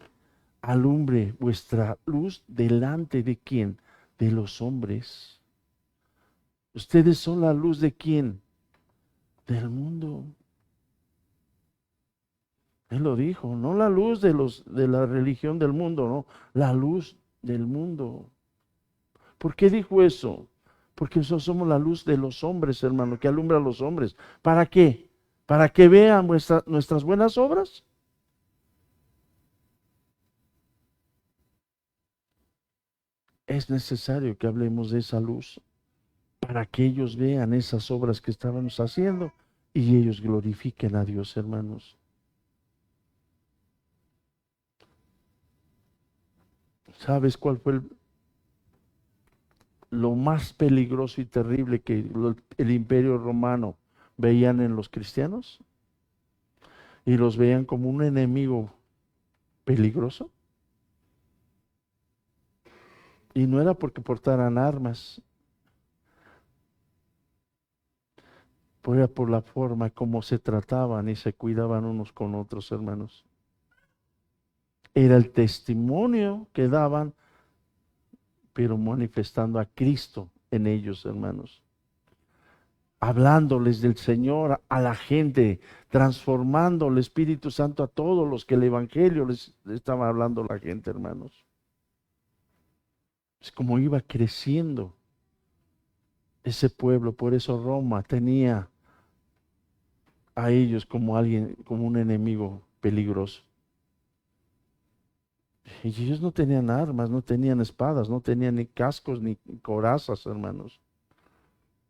alumbre vuestra luz delante de quién, de los hombres. Ustedes son la luz de quién, del mundo. Él lo dijo, no la luz de la religión del mundo, no, la luz del mundo. ¿Por qué dijo eso? Porque nosotros somos la luz de los hombres, hermano, que alumbra a los hombres. ¿Para qué? ¿Para que vean nuestras buenas obras? Es necesario que hablemos de esa luz para que ellos vean esas obras que estábamos haciendo y ellos glorifiquen a Dios, hermanos. ¿Sabes cuál fue lo más peligroso y terrible que el imperio romano veían en los cristianos? Y los veían como un enemigo peligroso. Y no era porque portaran armas, era por la forma como se trataban y se cuidaban unos con otros, hermanos. Era el testimonio que daban, pero manifestando a Cristo en ellos, hermanos. Hablándoles del Señor a la gente, transformando el Espíritu Santo a todos los que el Evangelio les estaba hablando a la gente, hermanos. Es como iba creciendo ese pueblo, por eso Roma tenía a ellos como alguien, como un enemigo peligroso. Y ellos no tenían armas, no tenían espadas, no tenían ni cascos ni corazas, hermanos.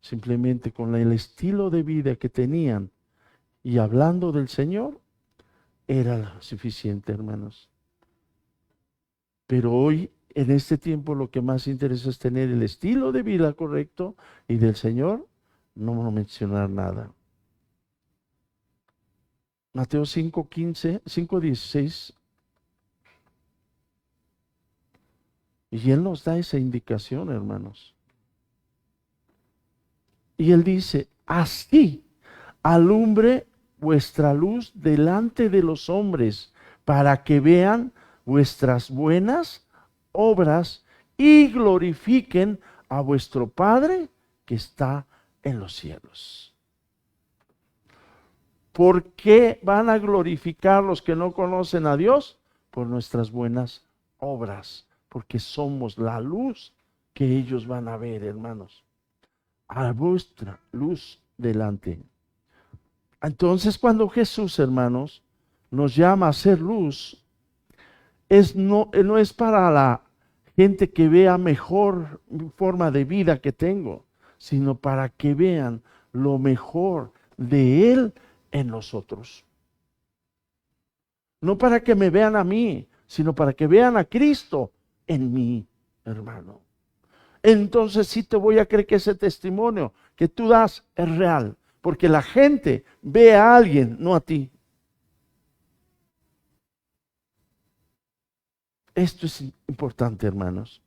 Simplemente con el estilo de vida que tenían y hablando del Señor, era suficiente, hermanos. Pero hoy, en este tiempo, lo que más interesa es tener el estilo de vida correcto y del Señor, no mencionar nada. Mateo 5:15, 5:16. Y Él nos da esa indicación, hermanos. Y Él dice, así alumbre vuestra luz delante de los hombres, para que vean vuestras buenas obras y glorifiquen a vuestro Padre que está en los cielos. ¿Por qué van a glorificar los que no conocen a Dios? Por nuestras buenas obras, porque somos la luz que ellos van a ver, hermanos. A vuestra luz delante. Entonces, cuando Jesús, hermanos, nos llama a ser luz, no es para la gente que vea mejor forma de vida que tengo, sino para que vean lo mejor de Él en nosotros. No para que me vean a mí, sino para que vean a Cristo en mí, hermano. Entonces sí te voy a creer que ese testimonio que tú das es real, porque la gente ve a alguien, no a ti. Esto es importante, hermanos.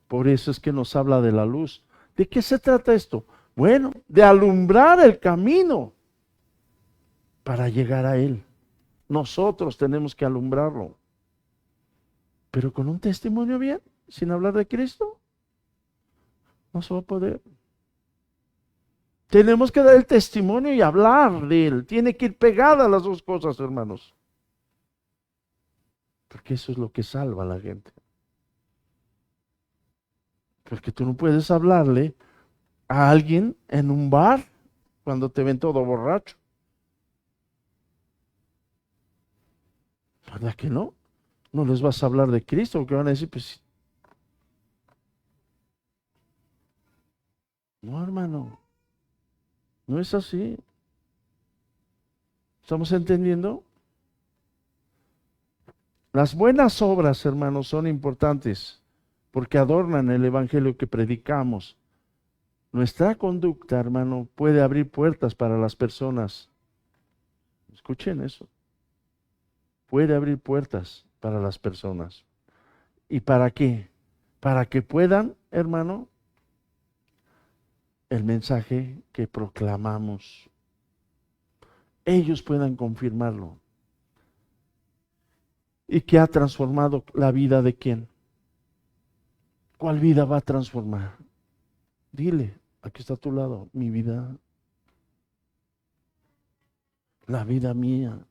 Por eso es que nos habla de la luz. ¿De qué se trata esto? Bueno, de alumbrar el camino para llegar a Él. Nosotros tenemos que alumbrarlo. Pero con un testimonio bien, sin hablar de Cristo, no se va a poder. Tenemos que dar el testimonio y hablar de Él. Tiene que ir pegada las dos cosas, hermanos. Porque eso es lo que salva a la gente. Porque tú no puedes hablarle a alguien en un bar cuando te ven todo borracho. ¿Verdad que no? No les vas a hablar de Cristo, porque van a decir, pues, no, hermano, no es así. ¿Estamos entendiendo? Las buenas obras, hermanos, son importantes porque adornan el evangelio que predicamos. Nuestra conducta, hermano, puede abrir puertas para las personas. Escuchen eso. Puede abrir puertas para las personas. ¿Y para qué? Para que puedan, hermano, el mensaje que proclamamos, ellos puedan confirmarlo. ¿Y qué ha transformado la vida de quién? ¿Cuál vida va a transformar? Dile, aquí está a tu lado, mi vida, la vida mía.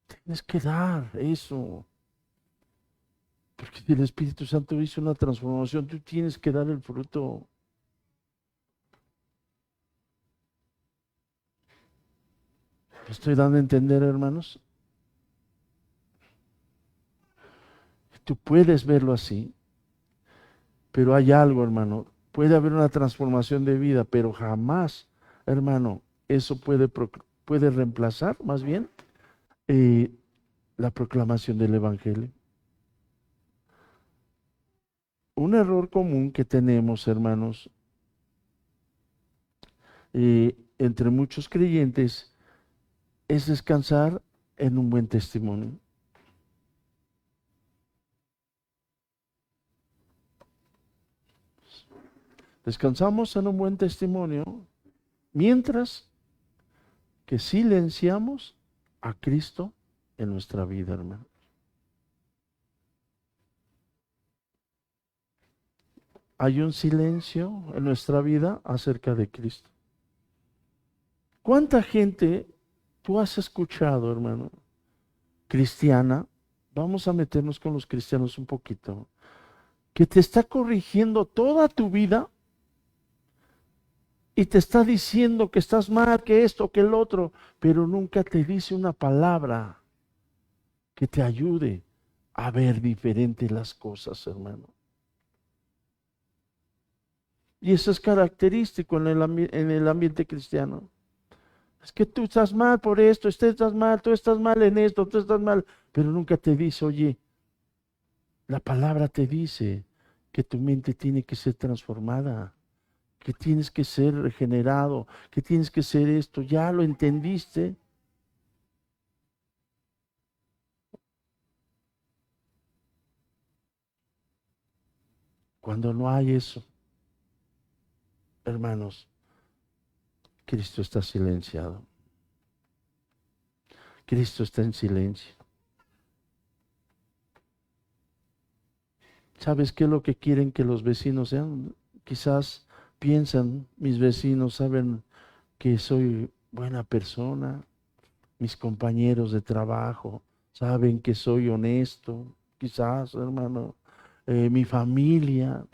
Tienes que dar eso. Porque si el Espíritu Santo hizo una transformación, tú tienes que dar el fruto. ¿Me estoy dando a entender, hermanos? Tú puedes verlo así, pero hay algo, hermano. Puede haber una transformación de vida, pero jamás, hermano, eso puede reemplazar, más bien, eh, la proclamación del Evangelio. Un error común que tenemos, hermanos, entre muchos creyentes, es descansar en un buen testimonio. Descansamos en un buen testimonio mientras que silenciamos a Cristo en nuestra vida, hermano. Hay un silencio en nuestra vida acerca de Cristo. ¿Cuánta gente tú has escuchado, hermano, cristiana? Vamos a meternos con los cristianos un poquito, que te está corrigiendo toda tu vida y te está diciendo que estás mal, que esto, que el otro, pero nunca te dice una palabra que te ayude a ver diferente las cosas, hermano. Y eso es característico en el ambiente cristiano. Es que tú estás mal por esto, tú estás mal en esto, tú estás mal, pero nunca te dice, oye, la palabra te dice que tu mente tiene que ser transformada, que tienes que ser regenerado, que tienes que ser esto, ya lo entendiste. Cuando no hay eso, hermanos, Cristo está silenciado. Cristo está en silencio. ¿Sabes qué es lo que quieren que los vecinos sean? Quizás piensan, mis vecinos saben que soy buena persona, mis compañeros de trabajo saben que soy honesto, quizás, hermano, mi familia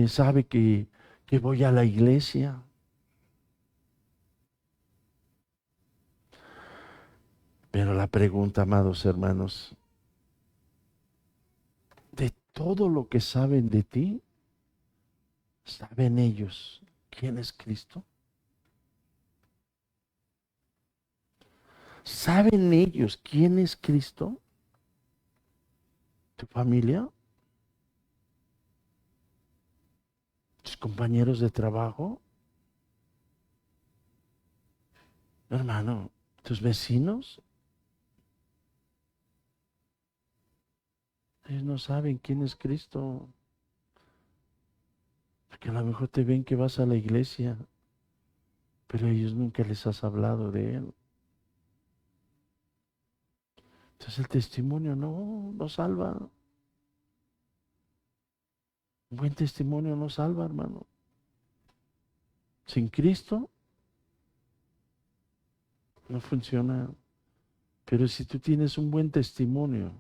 sabe que voy a la iglesia. Pero la pregunta, amados hermanos, de todo lo que saben de ti, ¿saben ellos quién es Cristo? ¿Saben ellos quién es Cristo? ¿Tu familia? ¿Tus compañeros de trabajo? Hermano, ¿tus vecinos? Ellos no saben quién es Cristo. Porque a lo mejor te ven que vas a la iglesia, pero ellos nunca les has hablado de Él. Entonces el testimonio no salva. Un buen testimonio no salva, hermano. Sin Cristo no funciona. Pero si tú tienes un buen testimonio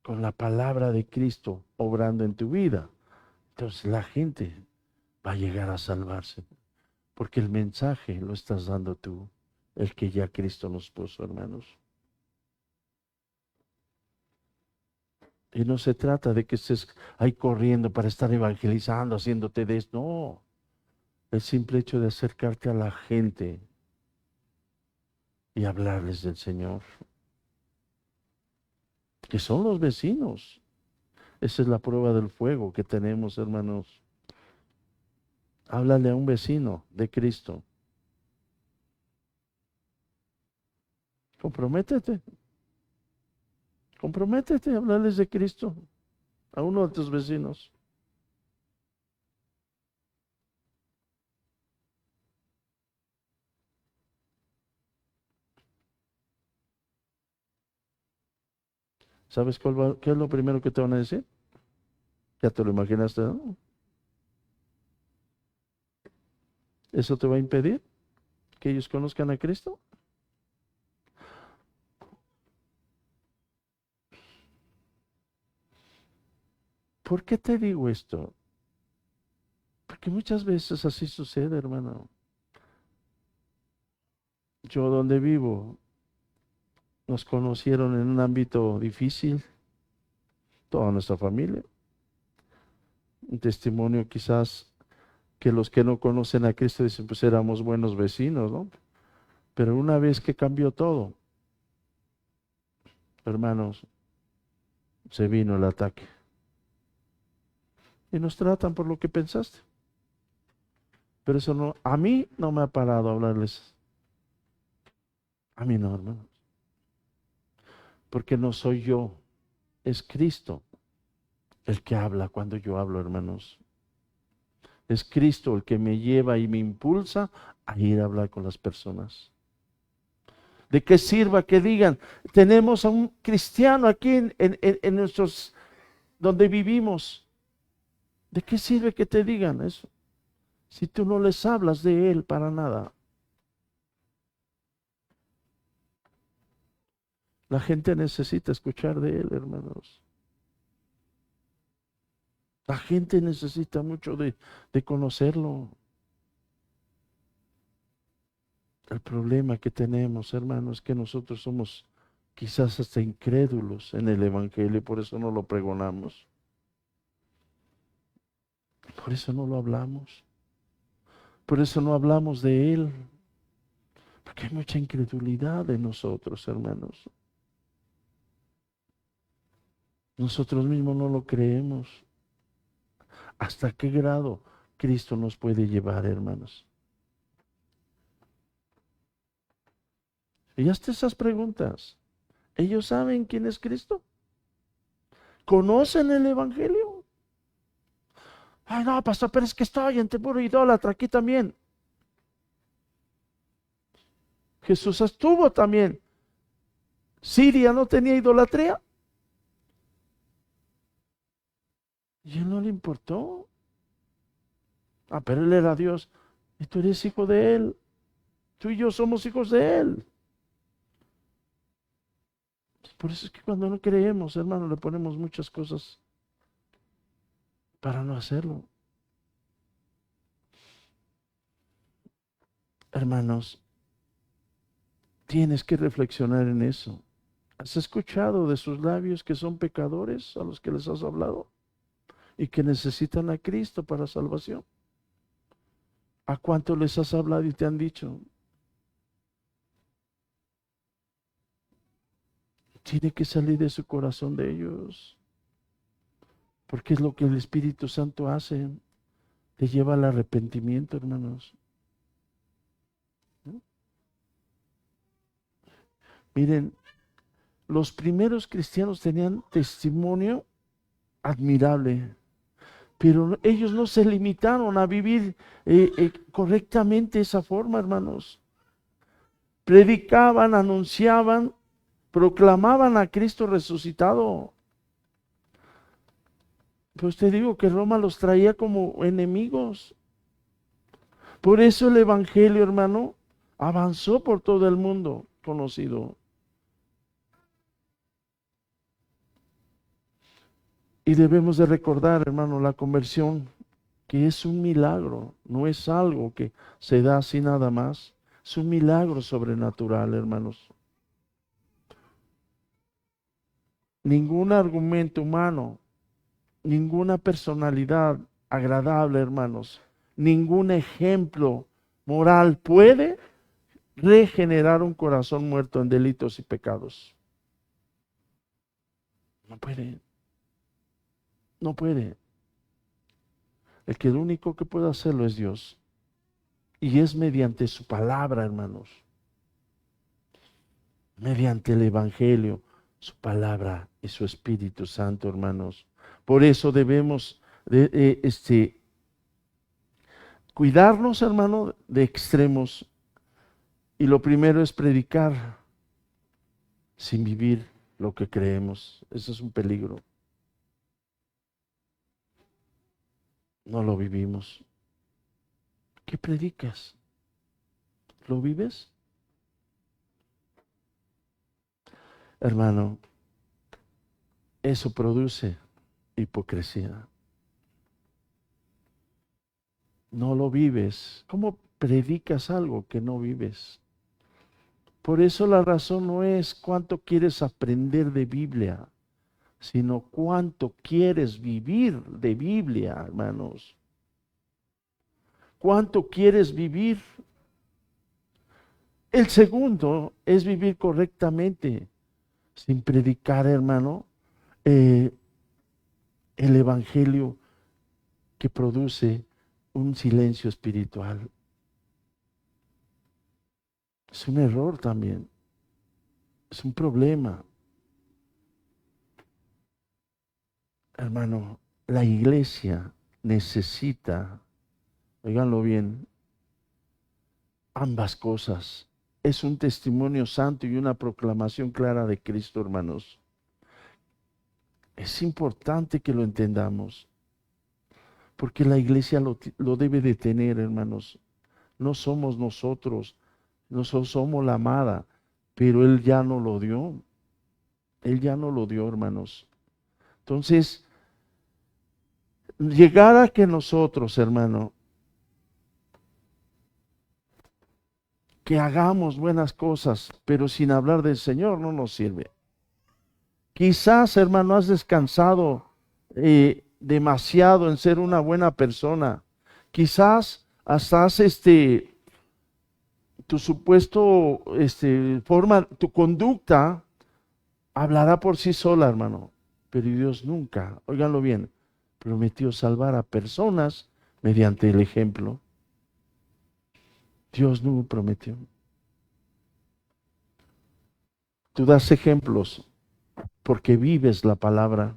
con la palabra de Cristo obrando en tu vida, entonces la gente va a llegar a salvarse. Porque el mensaje lo estás dando tú, el que ya Cristo nos puso, hermanos. Y no se trata de que estés ahí corriendo para estar evangelizando, haciéndote de esto. No, el simple hecho de acercarte a la gente y hablarles del Señor, que son los vecinos. Esa es la prueba del fuego que tenemos, hermanos. Háblale a un vecino de Cristo. Comprométete. Comprométete a hablarles de Cristo a uno de tus vecinos. ¿Sabes qué es lo primero que te van a decir? Ya te lo imaginaste, ¿no? ¿Eso te va a impedir que ellos conozcan a Cristo? ¿Por qué te digo esto? Porque muchas veces así sucede, hermano. Yo donde vivo, nos conocieron en un ámbito difícil, toda nuestra familia. Un testimonio quizás que los que no conocen a Cristo dicen, pues éramos buenos vecinos, ¿no? Pero una vez que cambió todo, hermanos, se vino el ataque. Y nos tratan por lo que pensaste. Pero eso no, a mí no me ha parado a hablarles. A mí no, hermanos. Porque no soy yo, es Cristo el que habla cuando yo hablo, hermanos. Es Cristo el que me lleva y me impulsa a ir a hablar con las personas. ¿De qué sirva que digan, tenemos a un cristiano aquí en nuestros, donde vivimos? ¿De qué sirve que te digan eso? Si tú no les hablas de Él para nada. La gente necesita escuchar de Él, hermanos. La gente necesita mucho de conocerlo. El problema que tenemos, hermanos, es que nosotros somos quizás hasta incrédulos en el Evangelio, por eso no lo pregonamos. Por eso no lo hablamos. Por eso no hablamos de Él. Porque hay mucha incredulidad en nosotros, hermanos. Nosotros mismos no lo creemos. ¿Hasta qué grado Cristo nos puede llevar, hermanos? Y hasta esas preguntas. ¿Ellos saben quién es Cristo? ¿Conocen el Evangelio? Ay, no, pastor, pero es que estoy en puro idólatra aquí también. Jesús estuvo también. Siria no tenía idolatría. Y él no le importó. Ah, pero él era Dios. Y tú eres hijo de él. Tú y yo somos hijos de él. Por eso es que cuando no creemos, hermano, le ponemos muchas cosas para no hacerlo. Hermanos, tienes que reflexionar en eso. ¿Has escuchado de sus labios que son pecadores a los que les has hablado y que necesitan a Cristo para salvación? ¿A cuánto les has hablado y te han dicho? Tiene que salir de su corazón de ellos, porque es lo que el Espíritu Santo hace, te lleva al arrepentimiento, hermanos. ¿No? Miren, los primeros cristianos tenían testimonio admirable, pero ellos no se limitaron a vivir correctamente esa forma, hermanos. Predicaban, anunciaban, proclamaban a Cristo resucitado. Pues te digo que Roma los traía como enemigos. Por eso el Evangelio, hermano, avanzó por todo el mundo conocido. Y debemos de recordar, hermano, la conversión, que es un milagro, no es algo que se da así nada más. Es un milagro sobrenatural, hermanos. Ningún argumento humano, ninguna personalidad agradable, hermanos, ningún ejemplo moral puede regenerar un corazón muerto en delitos y pecados. No puede, no puede. El único que puede hacerlo es Dios. Y es mediante su palabra, hermanos. Mediante el Evangelio, su palabra y su Espíritu Santo, hermanos. Por eso debemos cuidarnos, hermano, de extremos. Y lo primero es predicar sin vivir lo que creemos. Eso es un peligro. No lo vivimos. ¿Qué predicas? ¿Lo vives? Hermano, eso produce hipocresía. No lo vives. ¿Cómo predicas algo que no vives? Por eso la razón no es cuánto quieres aprender de Biblia, sino cuánto quieres vivir de Biblia, hermanos. ¿Cuánto quieres vivir? El segundo es vivir correctamente, sin predicar, hermano, el evangelio que produce un silencio espiritual. Es un error también, es un problema. Hermano, la iglesia necesita Óiganlo bien, ambas cosas. Es un testimonio santo y una proclamación clara de Cristo, hermanos. Es importante que lo entendamos, porque la iglesia lo debe de tener, hermanos. No somos nosotros, nosotros somos la amada, pero Él ya no lo dio. Él ya no lo dio, hermanos. Entonces, llegar a que nosotros, hermano, que hagamos buenas cosas, pero sin hablar del Señor, no nos sirve. Quizás, hermano, has descansado demasiado en ser una buena persona. Quizás hasta has tu supuesto forma, tu conducta hablará por sí sola, hermano. Pero Dios nunca, óiganlo bien, prometió salvar a personas mediante el ejemplo. Dios no prometió. Tú das ejemplos porque vives la palabra.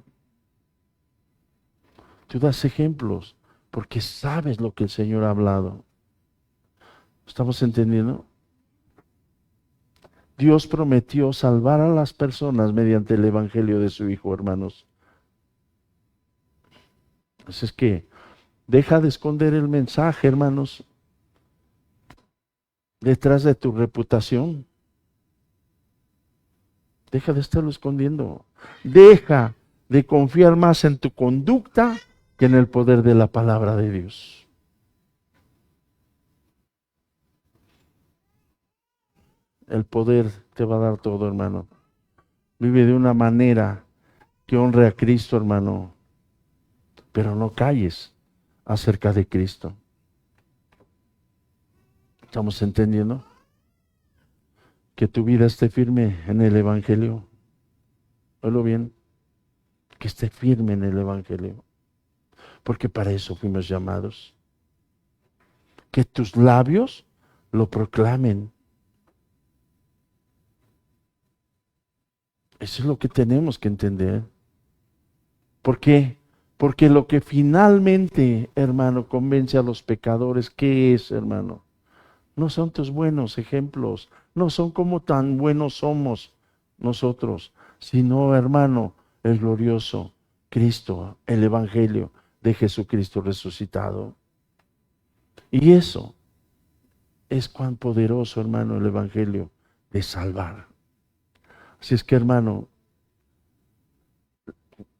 Tú das ejemplos porque sabes lo que el Señor ha hablado. ¿Estamos entendiendo? Dios prometió salvar a las personas mediante el evangelio de su Hijo, hermanos. Así es que deja de esconder el mensaje, hermanos, detrás de tu reputación. Deja de estarlo escondiendo. Deja de confiar más en tu conducta que en el poder de la palabra de Dios. El poder te va a dar todo, hermano. Vive de una manera que honre a Cristo, hermano. Pero no calles acerca de Cristo. ¿Estamos entendiendo? Que tu vida esté firme en el Evangelio. Oílo bien. Que esté firme en el Evangelio. Porque para eso fuimos llamados. Que tus labios lo proclamen. Eso es lo que tenemos que entender. ¿Por qué? Porque lo que finalmente, hermano, convence a los pecadores, ¿qué es, hermano? No son tus buenos ejemplos, no son como tan buenos somos nosotros, sino, hermano, el glorioso Cristo, el Evangelio de Jesucristo resucitado. Y eso es cuán poderoso, hermano, el Evangelio de salvar. Así es que, hermano,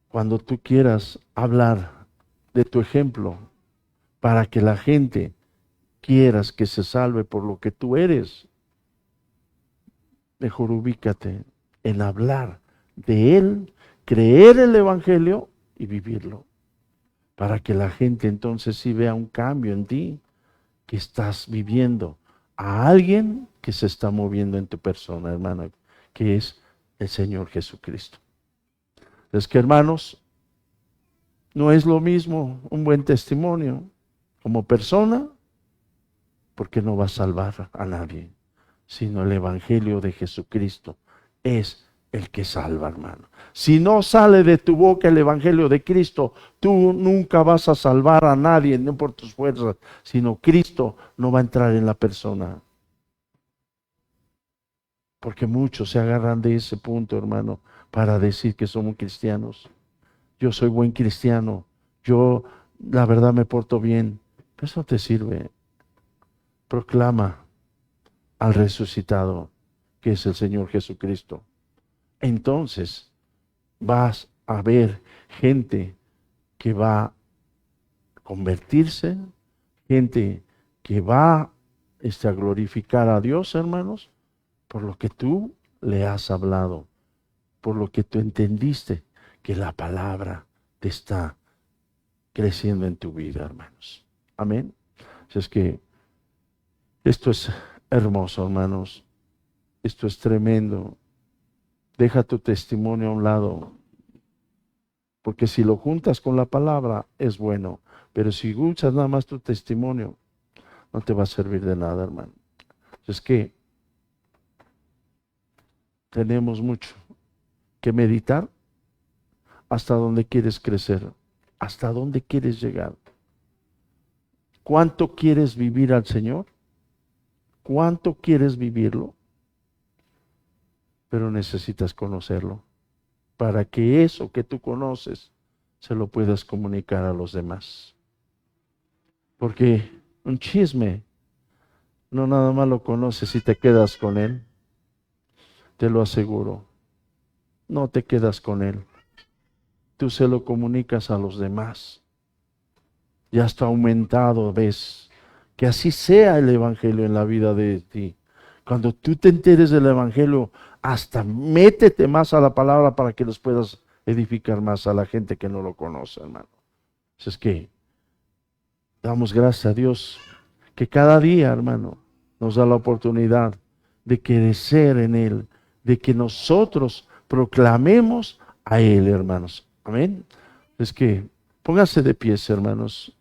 cuando tú quieras hablar de tu ejemplo para que la gente quieras que se salve por lo que tú eres, mejor ubícate en hablar de Él, creer el Evangelio y vivirlo, para que la gente entonces sí vea un cambio en ti, que estás viviendo a alguien que se está moviendo en tu persona, hermano, que es el Señor Jesucristo. Es que, hermanos, no es lo mismo un buen testimonio como persona, porque no va a salvar a nadie, sino el Evangelio de Jesucristo es el que salva, hermano. Si no sale de tu boca el Evangelio de Cristo, tú nunca vas a salvar a nadie, no por tus fuerzas, sino Cristo no va a entrar en la persona. Porque muchos se agarran de ese punto, hermano, para decir que somos cristianos. Yo soy buen cristiano, yo la verdad me porto bien. Pero eso no te sirve. Proclama al resucitado, que es el Señor Jesucristo. Entonces vas a ver gente que va a convertirse, gente que va a glorificar a Dios, hermanos, por lo que tú le has hablado, por lo que tú entendiste que la palabra te está creciendo en tu vida, hermanos. Amén. Así es que esto es hermoso, hermanos. Esto es tremendo. Deja tu testimonio a un lado, porque si lo juntas con la palabra es bueno, pero si usas nada más tu testimonio, no te va a servir de nada, hermano. Es que tenemos mucho que meditar hasta dónde quieres crecer, hasta dónde quieres llegar, ¿Cuánto quieres vivir al Señor? ¿Cuánto quieres vivirlo? Pero necesitas conocerlo para que eso que tú conoces se lo puedas comunicar a los demás. Porque un chisme no nada más lo conoces y te quedas con él. Te lo aseguro. No te quedas con él. Tú se lo comunicas a los demás. Ya está aumentado, ves. Que así sea el evangelio en la vida de ti. Cuando tú te enteres del evangelio, hasta métete más a la palabra para que los puedas edificar más a la gente que no lo conoce, hermano. Así es que damos gracias a Dios que cada día, hermano, nos da la oportunidad de crecer en Él, de que nosotros proclamemos a Él, hermanos. Amén. Es que pónganse de pies, hermanos.